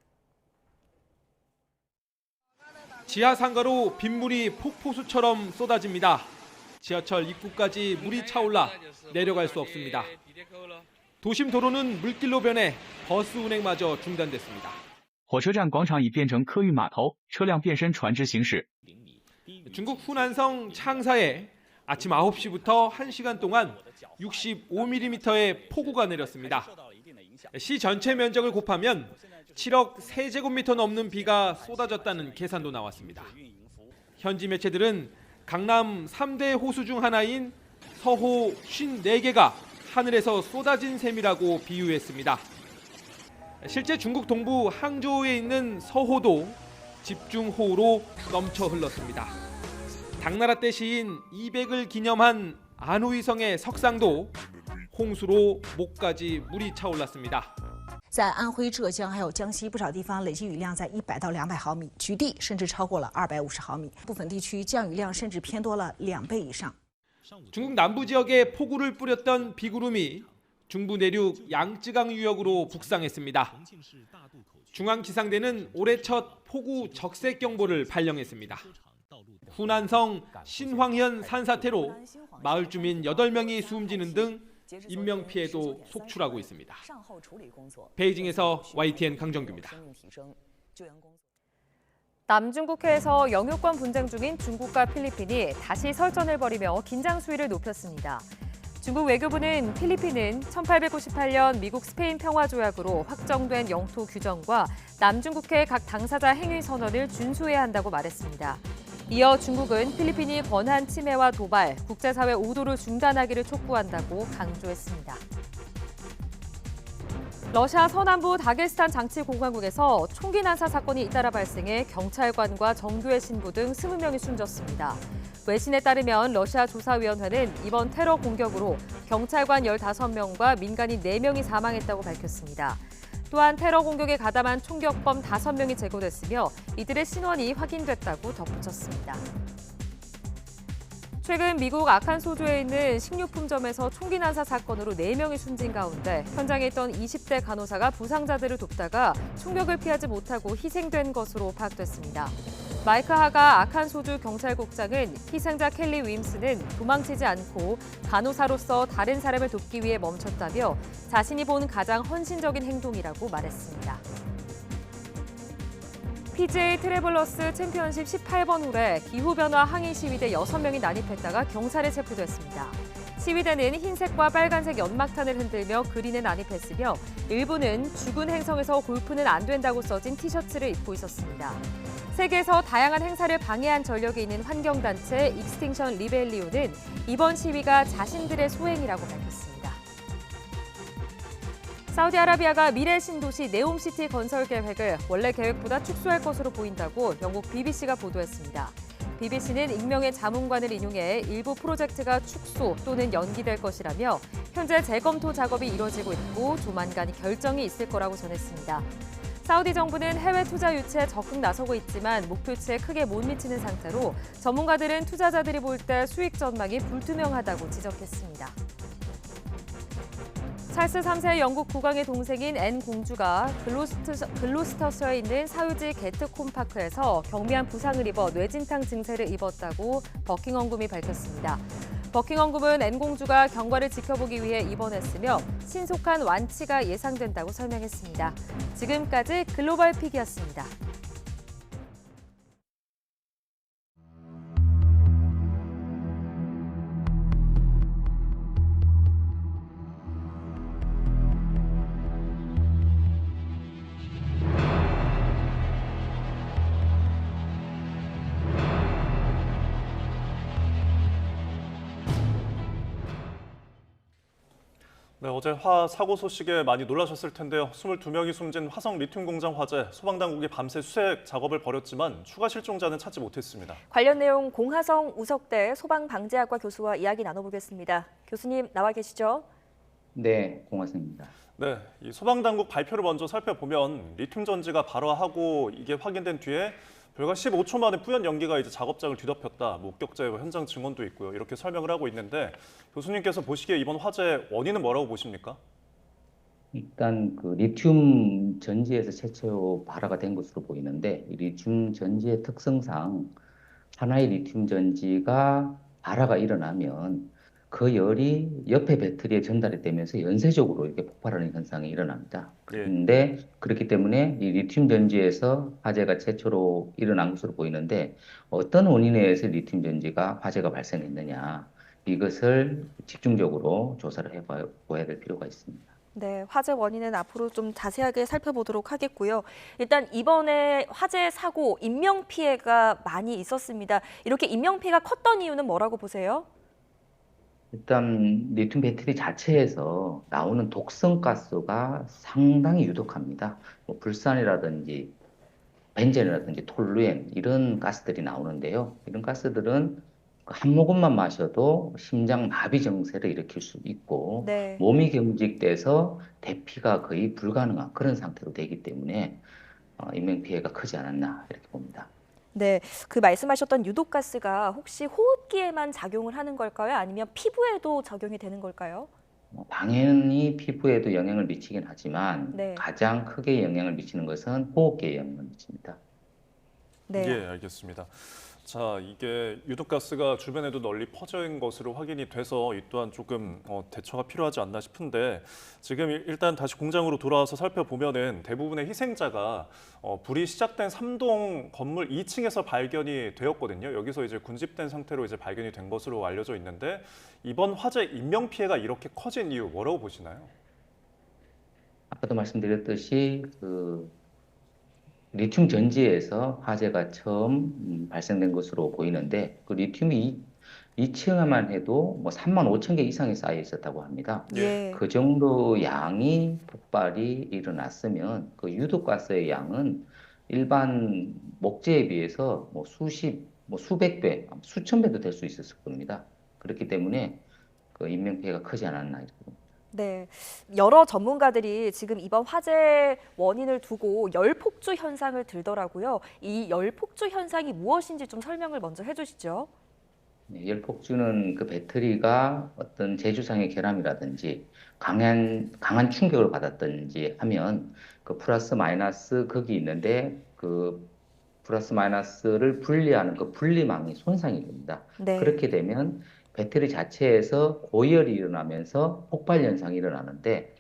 지하 상가로 빗물이 폭포수처럼 쏟아집니다. 지하철 입구까지 물이 차올라 내려갈 수 없습니다. 도심 도로는 물길로 변해 버스 운행마저 중단됐습니다. 火车站广场已变成客运码头，车辆变身船只行驶。 중국 후난성 창사에 아침 9시부터 1시간 동안 65mm의 폭우가 내렸습니다. 시 전체 면적을 곱하면 7억 세제곱미터 넘는 비가 쏟아졌다는 계산도 나왔습니다. 현지 매체들은 강남 3대 호수 중 하나인 서호 54개가 하늘에서 쏟아진 셈이라고 비유했습니다. 실제 중국 동부 항저우에 있는 서호도 집중호우로 넘쳐 흘렀습니다. 당나라 때 시인 이백을 기념한 안후이성의 석상도 홍수로 목까지 물이 차올랐습니다. 在安徽、浙江还有江西不少地方累计雨量在100到200毫米，局地甚至超过了250毫米，部分地区降雨量甚至偏多了2倍以上。 중국 남부 지역에 폭우를 뿌렸던 비구름이 중부 내륙 양쯔강 유역으로 북상했습니다. 중앙기상대는 올해 첫 폭우 적색 경보를 발령했습니다. 후난성 신황현 산사태로 마을 주민 8명이 숨지는 등 인명피해도 속출하고 있습니다. 베이징에서 YTN 강정규입니다. 남중국해에서 영유권 분쟁 중인 중국과 필리핀이 다시 설전을 벌이며 긴장 수위를 높였습니다. 중국 외교부는 필리핀은 1898년 미국 스페인 평화조약으로 확정된 영토 규정과 남중국해 각 당사자 행위 선언을 준수해야 한다고 말했습니다. 이어 중국은 필리핀이 권한 침해와 도발, 국제사회 오도를 중단하기를 촉구한다고 강조했습니다. 러시아 서남부 다게스탄 장치공화국에서 총기 난사 사건이 잇따라 발생해 경찰관과 정교회 신부 등 20명이 숨졌습니다. 외신에 따르면 러시아 조사위원회는 이번 테러 공격으로 경찰관 15명과 민간인 4명이 사망했다고 밝혔습니다. 또한 테러 공격에 가담한 총격범 5명이 제거됐으며 이들의 신원이 확인됐다고 덧붙였습니다. 최근 미국 아칸소주에 있는 식료품점에서 총기 난사 사건으로 4명이 숨진 가운데 현장에 있던 20대 간호사가 부상자들을 돕다가 총격을 피하지 못하고 희생된 것으로 파악됐습니다. 마이크 하가 아칸소주 경찰국장은 희생자 켈리 윈스는 도망치지 않고 간호사로서 다른 사람을 돕기 위해 멈췄다며 자신이 본 가장 헌신적인 행동이라고 말했습니다. PGA 트래블러스 챔피언십 18번 홀에 기후변화 항의 시위대 6명이 난입했다가 경찰에 체포됐습니다. 시위대는 흰색과 빨간색 연막탄을 흔들며 그린에 난입했으며 일부는 죽은 행성에서 골프는 안 된다고 써진 티셔츠를 입고 있었습니다. 세계에서 다양한 행사를 방해한 전력이 있는 환경단체 익스팅션 리벨리온은 이번 시위가 자신들의 소행이라고 밝혔습니다. 사우디아라비아가 미래 신도시 네옴시티 건설 계획을 원래 계획보다 축소할 것으로 보인다고 영국 BBC가 보도했습니다. BBC는 익명의 자문관을 인용해 일부 프로젝트가 축소 또는 연기될 것이라며 현재 재검토 작업이 이뤄지고 있고 조만간 결정이 있을 거라고 전했습니다. 사우디 정부는 해외 투자 유치에 적극 나서고 있지만 목표치에 크게 못 미치는 상태로 전문가들은 투자자들이 볼 때 수익 전망이 불투명하다고 지적했습니다. 찰스 3세 영국 국왕의 동생인 앤 공주가 글로스터셔에 있는 사유지 게트콤파크에서 경미한 부상을 입어 뇌진탕 증세를 입었다고 버킹엄궁이 밝혔습니다. 버킹엄궁은 앤 공주가 경과를 지켜보기 위해 입원했으며 신속한 완치가 예상된다고 설명했습니다. 지금까지 글로벌 픽이었습니다. 네, 어제 화 사고 소식에 많이 놀라셨을 텐데요. 22명이 숨진 화성 리튬 공장 화재, 소방당국이 밤새 수색 작업을 벌였지만 추가 실종자는 찾지 못했습니다. 관련 내용 공하성 우석대 소방방재학과 교수와 이야기 나눠보겠습니다. 교수님 나와 계시죠? 네, 공하성입니다. 네, 이 소방당국 발표를 먼저 살펴보면 리튬 전지가 발화하고 이게 확인된 뒤에 불과 15초 만에 뿌연 연기가 이제 작업장을 뒤덮였다. 목격자의 현장 증언도 있고요. 이렇게 설명을 하고 있는데 교수님께서 보시기에 이번 화재 원인은 뭐라고 보십니까? 일단 그 리튬 전지에서 최초 발화가 된 것으로 보이는데 이 리튬 전지의 특성상 하나의 리튬 전지가 발화가 일어나면 그 열이 옆에 배터리에 전달이 되면서 연쇄적으로 이렇게 폭발하는 현상이 일어납니다. 그런데 그렇기 때문에 이 리튬 전지에서 화재가 최초로 일어난 것으로 보이는데 어떤 원인에 의해서 리튬 전지가 화재가 발생했느냐 이것을 집중적으로 조사를 해봐야 될 필요가 있습니다. 네, 화재 원인은 앞으로 좀 자세하게 살펴보도록 하겠고요. 일단 이번에 화재 사고 인명 피해가 많이 있었습니다. 이렇게 인명 피해가 컸던 이유는 뭐라고 보세요? 일단 리튬 배터리 자체에서 나오는 독성 가스가 상당히 유독합니다. 불산이라든지 벤젠이라든지 톨루엔 이런 가스들이 나오는데요. 이런 가스들은 한 모금만 마셔도 심장 마비 증세를 일으킬 수 있고 네. 몸이 경직돼서 대피가 거의 불가능한 그런 상태로 되기 때문에 인명피해가 크지 않았나 이렇게 봅니다. 네, 그 말씀하셨던 유독가스가 혹시 호흡기에만 작용을 하는 걸까요? 아니면 피부에도 적용이 되는 걸까요? 당연히 피부에도 영향을 미치긴 하지만 네. 가장 크게 영향을 미치는 것은 호흡기에 영향을 미칩니다. 네. 예, 알겠습니다. 자, 이게 유독가스가 주변에도 널리 퍼져 있는 것으로 확인이 돼서 이 또한 조금 대처가 필요하지 않나 싶은데 지금 일단 다시 공장으로 돌아와서 살펴보면은 대부분의 희생자가 불이 시작된 3동 건물 2층에서 발견이 되었거든요. 여기서 이제 군집된 상태로 이제 발견이 된 것으로 알려져 있는데 이번 화재 인명 피해가 이렇게 커진 이유 뭐라고 보시나요? 아까도 말씀드렸듯이 리튬 전지에서 화재가 처음 발생된 것으로 보이는데 그 리튬이 2층에만 해도 뭐 3만 5천 개 이상이 쌓여 있었다고 합니다. 예. 그 정도 양이 폭발이 일어났으면 그 유독가스의 양은 일반 목재에 비해서 뭐 수백 배, 수천 배도 될 수 있었을 겁니다. 그렇기 때문에 그 인명 피해가 크지 않았나 이렇게 봅니다. 네, 여러 전문가들이 지금 이번 화재 원인을 두고 열폭주 현상을 들더라고요. 이 열폭주 현상이 무엇인지 좀 설명을 먼저 해주시죠. 네, 열폭주는 그 배터리가 어떤 제주상의 결함이라든지 강한 충격을 받았든지 하면 그 플러스 마이너스 극이 있는데 그 플러스 마이너스를 분리하는 그 분리망이 손상이 됩니다. 네. 그렇게 되면 배터리 자체에서 고열이 일어나면서 폭발 현상이 일어나는데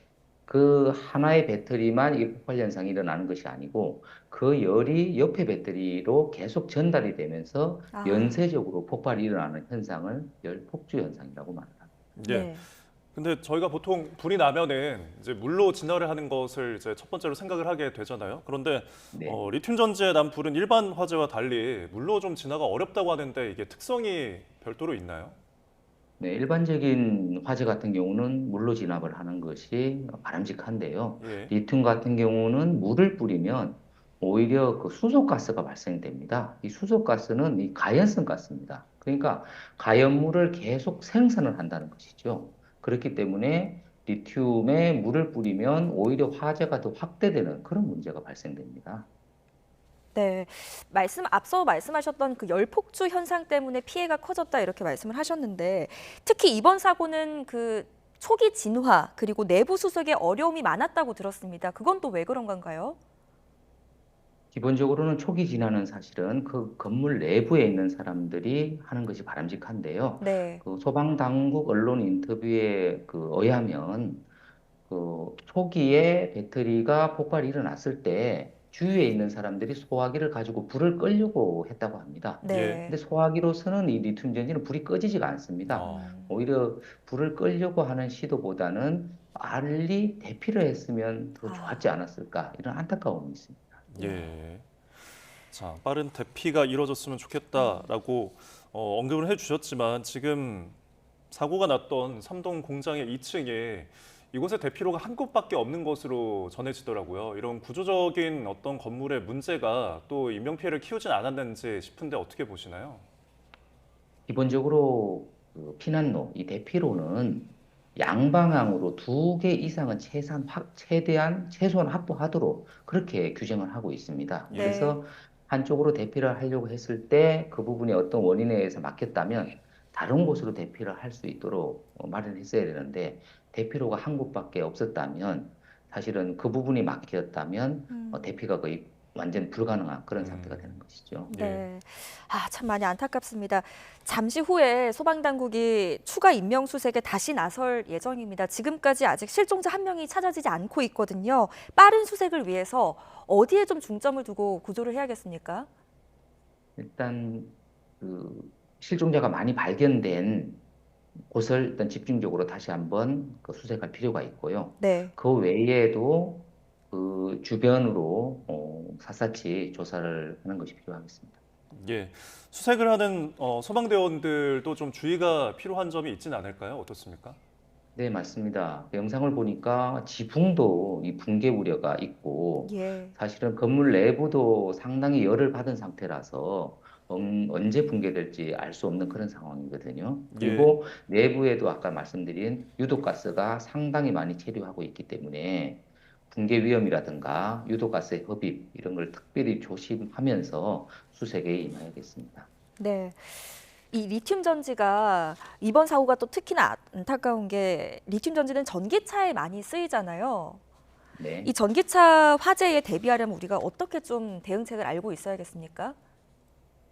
그 하나의 배터리만 이 폭발 현상이 일어나는 것이 아니고 그 열이 옆에 배터리로 계속 전달이 되면서 연쇄적으로 폭발이 일어나는 현상을 열폭주 현상이라고 말합니다. 예. 네. 근데 저희가 보통 불이 나면은 이제 물로 진화를 하는 것을 이제 첫 번째로 생각을 하게 되잖아요. 그런데 네. 리튬 전지에 난 불은 일반 화재와 달리 물로 좀 진화가 어렵다고 하는데 이게 특성이 별도로 있나요? 네, 일반적인 화재 같은 경우는 물로 진압을 하는 것이 바람직한데요. 예. 리튬 같은 경우는 물을 뿌리면 오히려 그 수소가스가 발생됩니다. 이 수소가스는 이 가연성 가스입니다. 그러니까 가연물을 계속 생산을 한다는 것이죠. 그렇기 때문에 리튬에 물을 뿌리면 오히려 화재가 더 확대되는 그런 문제가 발생됩니다. 네, 앞서 말씀하셨던 그 열폭주 현상 때문에 피해가 커졌다 이렇게 말씀을 하셨는데 특히 이번 사고는 그 초기 진화 그리고 내부 수색에 어려움이 많았다고 들었습니다. 그건 또 왜 그런 건가요? 기본적으로는 초기 진화는 사실은 그 건물 내부에 있는 사람들이 하는 것이 바람직한데요. 네. 그 소방당국 언론 인터뷰에 의하면 그 초기에 배터리가 폭발이 일어났을 때 주위에 있는 사람들이 소화기를 가지고 불을 끌려고 했다고 합니다. 네. 근데 소화기로서는 이 리튬 전지는 불이 꺼지지가 않습니다. 오히려 불을 끌려고 하는 시도보다는 빨리 대피를 했으면 더 좋았지 않았을까 이런 안타까움이 있습니다. 예. 자, 빠른 대피가 이루어졌으면 좋겠다라고 언급을 해주셨지만 지금 사고가 났던 삼동 공장의 2층에 이곳에 대피로가 한 곳밖에 없는 것으로 전해지더라고요. 이런 구조적인 어떤 건물의 문제가 또 인명피해를 키우진 않았는지 싶은데 어떻게 보시나요? 기본적으로 그 피난로, 이 대피로는 양방향으로 2개 이상은 최소한 확보하도록 그렇게 규정을 하고 있습니다. 네. 그래서 한쪽으로 대피를 하려고 했을 때 그 부분이 어떤 원인에 의해서 막혔다면 다른 곳으로 대피를 할 수 있도록 마련했어야 되는데 대피로가 한 곳밖에 없었다면 사실은 그 부분이 막혔다면 대피가 거의 완전 불가능한 그런 상태가 되는 것이죠. 네. 참 많이 안타깝습니다. 잠시 후에 소방당국이 추가 인명수색에 다시 나설 예정입니다. 지금까지 아직 실종자 한 명이 찾아지지 않고 있거든요. 빠른 수색을 위해서 어디에 좀 중점을 두고 구조를 해야겠습니까? 일단 그 실종자가 많이 발견된 곳을 일단 집중적으로 다시 한번 수색할 필요가 있고요. 네. 그 외에도 그 주변으로 샅샅이 조사를 하는 것이 필요하겠습니다. 예. 수색을 하는 소방대원들도 좀 주의가 필요한 점이 있지는 않을까요? 어떻습니까? 네, 맞습니다. 그 영상을 보니까 지붕도 이 붕괴 우려가 있고 예. 사실은 건물 내부도 상당히 열을 받은 상태라서 언제 붕괴될지 알 수 없는 그런 상황이거든요. 그리고 내부에도 아까 말씀드린 유독가스가 상당히 많이 체류하고 있기 때문에 붕괴 위험이라든가 유독가스의 흡입 이런 걸 특별히 조심하면서 수색에 임해야겠습니다. 네. 이 리튬 전지가 이번 사고가 또 특히나 안타까운 게 리튬 전지는 전기차에 많이 쓰이잖아요. 네. 이 전기차 화재에 대비하려면 우리가 어떻게 좀 대응책을 알고 있어야겠습니까?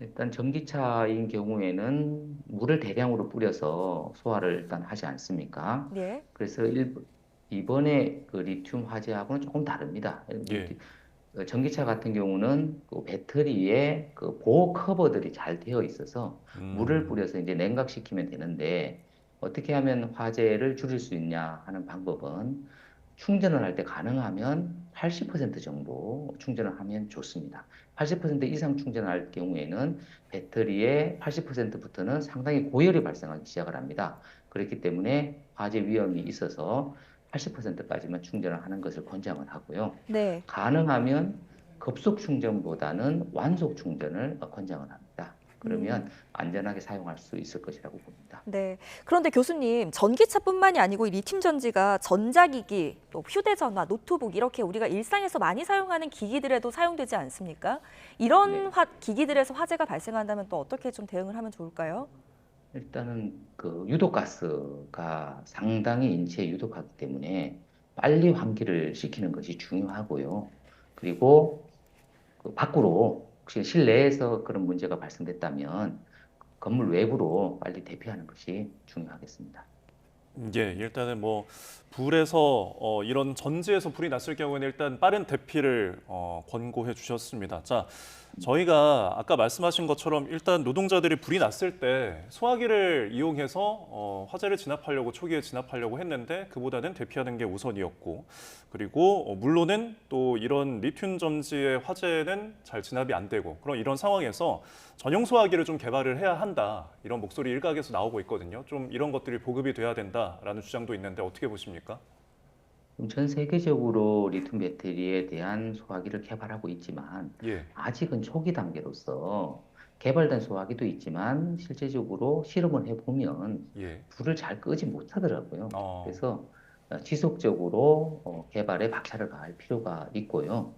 일단 전기차인 경우에는 물을 대량으로 뿌려서 소화를 일단 하지 않습니까? 네. 그래서 이번에 그 리튬 화재하고는 조금 다릅니다. 전기차 같은 경우는 그 배터리에 그 보호 커버들이 잘 되어 있어서 물을 뿌려서 이제 냉각시키면 되는데 어떻게 하면 화재를 줄일 수 있냐 하는 방법은 충전을 할 때 가능하면 80% 정도 충전을 하면 좋습니다. 80% 이상 충전할 경우에는 배터리의 80%부터는 상당히 고열이 발생하기 시작을 합니다. 그렇기 때문에 화재 위험이 있어서 80%까지만 충전을 하는 것을 권장을 하고요. 네. 가능하면 급속 충전보다는 완속 충전을 권장을 합니다. 그러면 안전하게 사용할 수 있을 것이라고 봅니다. 네. 그런데 교수님, 전기차뿐만이 아니고 이 리튬 전지가 전자기기, 또 휴대전화, 노트북 이렇게 우리가 일상에서 많이 사용하는 기기들에도 사용되지 않습니까? 이런 기기들에서 화재가 발생한다면 또 어떻게 좀 대응을 하면 좋을까요? 일단은 그 유독가스가 상당히 인체에 유독하기 때문에 빨리 환기를 시키는 것이 중요하고요. 그리고 그 밖으로 혹시 실내에서 그런 문제가 발생됐다면 건물 외부로 빨리 대피하는 것이 중요하겠습니다. 예, 일단은 뭐 불에서 이런 전지에서 불이 났을 경우에는 일단 빠른 대피를 권고해 주셨습니다. 자, 저희가 아까 말씀하신 것처럼 일단 노동자들이 불이 났을 때 소화기를 이용해서 화재를 진압하려고 초기에 진압하려고 했는데 그보다는 대피하는 게 우선이었고 그리고 물론은 또 이런 리튬 전지의 화재는 잘 진압이 안 되고 그런 이런 상황에서 전용 소화기를 좀 개발을 해야 한다 이런 목소리 일각에서 나오고 있거든요. 좀 이런 것들이 보급이 돼야 된다라는 주장도 있는데 어떻게 보십니까? 전 세계적으로 리튬 배터리에 대한 소화기를 개발하고 있지만 아직은 초기 단계로서 개발된 소화기도 있지만 실제적으로 실험을 해보면 불을 잘 끄지 못하더라고요. 그래서 지속적으로 개발에 박차를 가할 필요가 있고요.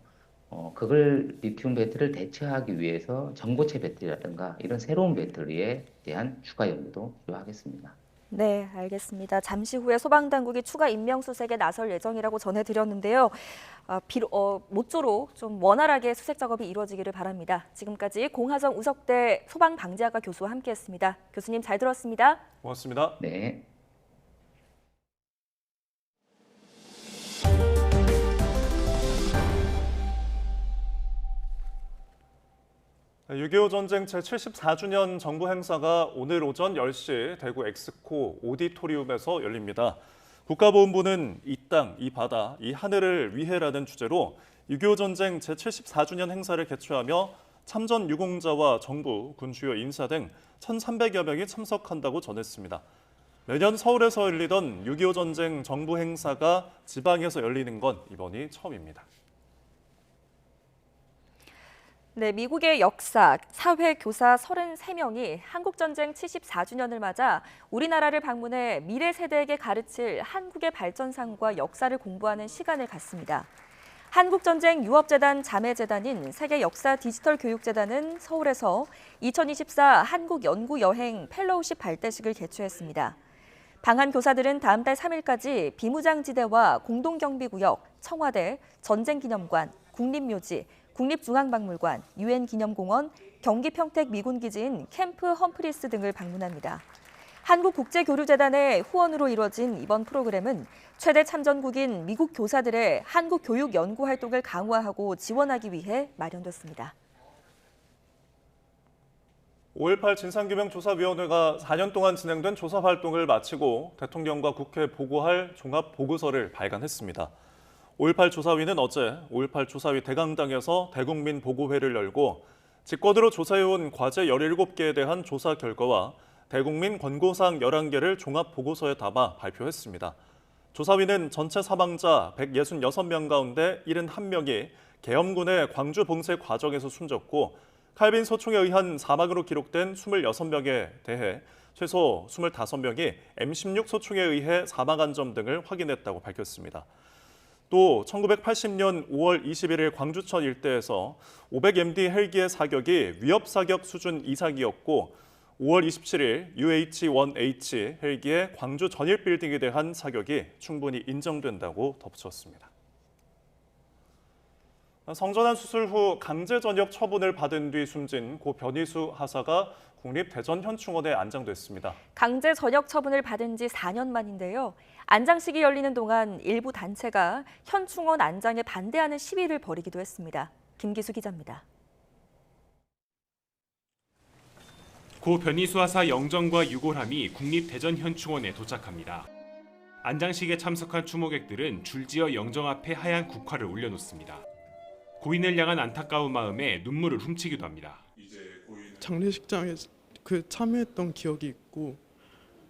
그걸 리튬 배터리를 대체하기 위해서 전고체 배터리라든가 이런 새로운 배터리에 대한 추가 연구도 필요하겠습니다. 네, 알겠습니다. 잠시 후에 소방당국이 추가 인명수색에 나설 예정이라고 전해드렸는데요. 모쪼록 좀 원활하게 수색 작업이 이루어지기를 바랍니다. 지금까지 공하정 우석대 소방방재학과 교수와 함께했습니다. 교수님 잘 들었습니다. 고맙습니다. 네. (6.25) 전쟁 제74주년 정부 행사가 오늘 오전 10시 대구 엑스코 오디토리움에서 열립니다. 국가보훈부는 이 땅, 이 바다, 이 하늘을 위해라는 주제로 6.25 전쟁 제74주년 행사를 개최하며 참전 유공자와 정부, 군 주요 인사 등 1,300여 명이 참석한다고 전했습니다. 매년 서울에서 열리던 6.25 전쟁 정부 행사가 지방에서 열리는 건 이번이 처음입니다. 네, 미국의 역사, 사회 교사 33명이 한국전쟁 74주년을 맞아 우리나라를 방문해 미래 세대에게 가르칠 한국의 발전상과 역사를 공부하는 시간을 갖습니다. 한국전쟁 유업재단 자매재단인 세계역사 디지털 교육재단은 서울에서 2024 한국연구여행 펠로우십 발대식을 개최했습니다. 방한 교사들은 다음 달 3일까지 비무장지대와 공동경비구역, 청와대, 전쟁기념관, 국립묘지, 국립중앙박물관, 유엔기념공원, 경기평택 미군기지인 캠프 험프리스 등을 방문합니다. 한국국제교류재단의 후원으로 이루어진 이번 프로그램은 최대 참전국인 미국 교사들의 한국 교육 연구 활동을 강화하고 지원하기 위해 마련됐습니다. 5.18 진상규명조사위원회가 4년 동안 진행된 조사 활동을 마치고 대통령과 국회에 보고할 종합보고서를 발간했습니다. 5.18 조사위는 어제 5.18 조사위 대강당에서 대국민 보고회를 열고 직권으로 조사해온 과제 17개에 대한 조사 결과와 대국민 권고사항 11개를 종합 보고서에 담아 발표했습니다. 조사위는 전체 사망자 166명 가운데 71명이 계엄군의 광주 봉쇄 과정에서 숨졌고 칼빈 소총에 의한 사망으로 기록된 26명에 대해 최소 25명이 M16 소총에 의해 사망한 점 등을 확인했다고 밝혔습니다. 또 1980년 5월 21일 광주천 일대에서 500MD 헬기의 사격이 위협 사격 수준 이상이었고 5월 27일 UH-1H 헬기의 광주 전일 빌딩에 대한 사격이 충분히 인정된다고 덧붙였습니다. 성전환 수술 후 강제 전역 처분을 받은 뒤 숨진 고 변희수 하사가 국립대전현충원에 안장됐습니다. 강제 전역 처분을 받은 지 4년 만인데요. 안장식이 열리는 동안 일부 단체가 현충원 안장에 반대하는 시위를 벌이기도 했습니다. 김기수 기자입니다. 고 변희수 하사 영정과 유골함이 국립대전현충원에 도착합니다. 안장식에 참석한 추모객들은 줄지어 영정 앞에 하얀 국화를 올려놓습니다. 고인을 향한 안타까운 마음에 눈물을 훔치기도 합니다. 장례식장에 참여했던 기억이 있고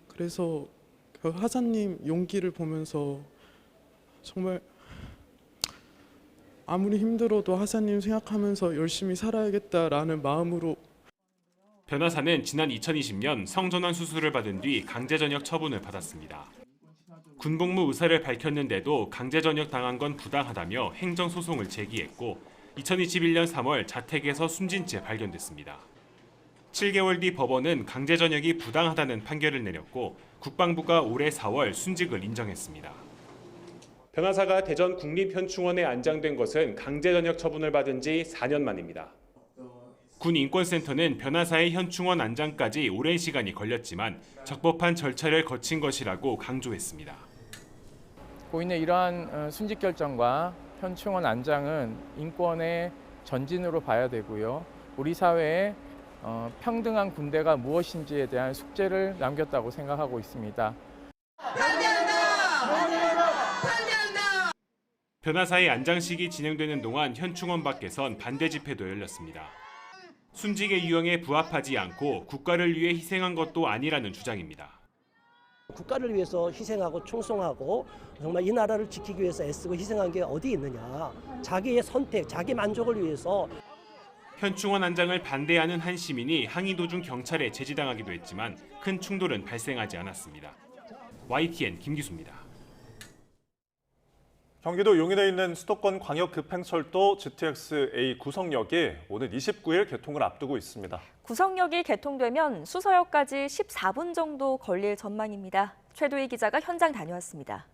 그래서 그 하사님 용기를 보면서 정말 아무리 힘들어도 하사님 생각하면서 열심히 살아야겠다라는 마음으로. 변 하사는 지난 2020년 성전환 수술을 받은 뒤 강제전역 처분을 받았습니다. 군복무 의사를 밝혔는데도 강제전역 당한 건 부당하다며 행정소송을 제기했고 2021년 3월 자택에서 숨진 채 발견됐습니다. 7개월 뒤 법원은 강제전역이 부당하다는 판결을 내렸고 국방부가 올해 4월 순직을 인정했습니다. 변 하사가 대전 국립현충원에 안장된 것은 강제전역 처분을 받은 지 4년 만입니다. 군인권센터는 변 하사의 현충원 안장까지 오랜 시간이 걸렸지만 적법한 절차를 거친 것이라고 강조했습니다. 고인의 이러한 순직 결정과 현충원 안장은 인권의 전진으로 봐야 되고요. 우리 사회에 평등한 군대가 무엇인지에 대한 숙제를 남겼다고 생각하고 있습니다. 변 하사의 안장식이 진행되는 동안 현충원 밖에선 반대 집회도 열렸습니다. 순직의 유형에 부합하지 않고 국가를 위해 희생한 것도 아니라는 주장입니다. 국가를 위해서 희생하고 충성하고 정말 이 나라를 지키기 위해서 애쓰고 희생한 게 어디 있느냐. 자기의 선택, 자기 만족을 위해서. 현충원 안장을 반대하는 한 시민이 항의 도중 경찰에 제지당하기도 했지만 큰 충돌은 발생하지 않았습니다. YTN 김기수입니다. 경기도 용인에 있는 수도권 광역급행철도 GTX-A 구성역이 오는 29일 개통을 앞두고 있습니다. 구성역이 개통되면 수서역까지 14분 정도 걸릴 전망입니다. 최도희 기자가 현장 다녀왔습니다.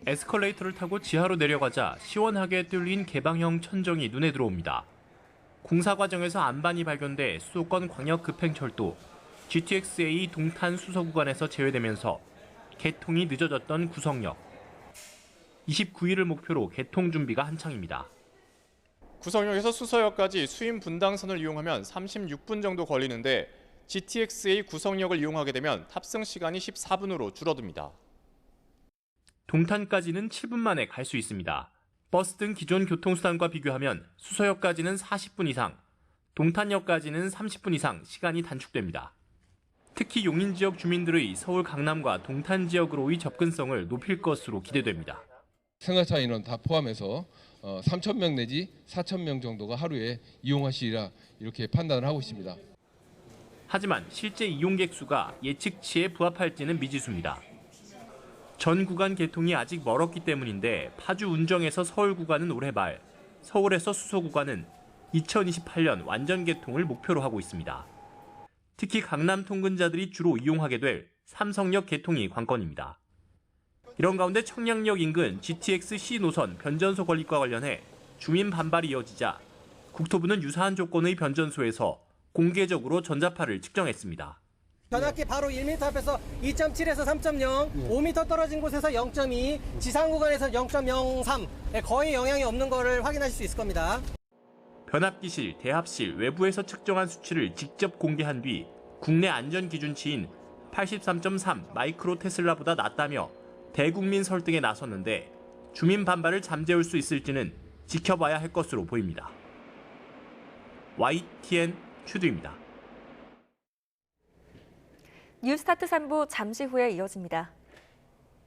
에스컬레이터를 타고 지하로 내려가자 시원하게 뚫린 개방형 천정이 눈에 들어옵니다. 공사 과정에서 안반이 발견돼 수도권 광역급행철도 GTX-A 동탄 수서 구간에서 제외되면서 개통이 늦어졌던 구성역. 29일을 목표로 개통 준비가 한창입니다. 구성역에서 수서역까지 수임 분당선을 이용하면 36분 정도 걸리는데 GTX-A 구성역을 이용하게 되면 탑승 시간이 14분으로 줄어듭니다. 동탄까지는 7분 만에 갈 수 있습니다. 버스 등 기존 교통수단과 비교하면 수서역까지는 40분 이상, 동탄역까지는 30분 이상 시간이 단축됩니다. 특히 용인 지역 주민들의 서울 강남과 동탄 지역으로의 접근성을 높일 것으로 기대됩니다. 승하차 인원 다 포함해서 3,000명 내지 4,000명 정도가 하루에 이용하시리라 이렇게 판단을 하고 있습니다. 하지만 실제 이용객 수가 예측치에 부합할지는 미지수입니다. 전 구간 개통이 아직 멀었기 때문인데 파주 운정에서 서울 구간은 올해 말, 서울에서 수서 구간은 2028년 완전 개통을 목표로 하고 있습니다. 특히 강남 통근자들이 주로 이용하게 될 삼성역 개통이 관건입니다. 이런 가운데 청량역 인근 GTX-C 노선 변전소 건립과 관련해 주민 반발이 이어지자 국토부는 유사한 조건의 변전소에서 공개적으로 전자파를 측정했습니다. 변압기 바로 1m 앞에서 2.7에서 3.0, 5m 떨어진 곳에서 0.2, 지상 구간에서 0.03, 거의 영향이 없는 것을 확인하실 수 있을 겁니다. 변압기실, 대합실, 외부에서 측정한 수치를 직접 공개한 뒤 국내 안전 기준치인 83.3 마이크로 테슬라보다 낮다며 대국민 설득에 나섰는데 주민 반발을 잠재울 수 있을지는 지켜봐야 할 것으로 보입니다. YTN 최두입니다. 뉴스타트 3부 잠시 후에 이어집니다.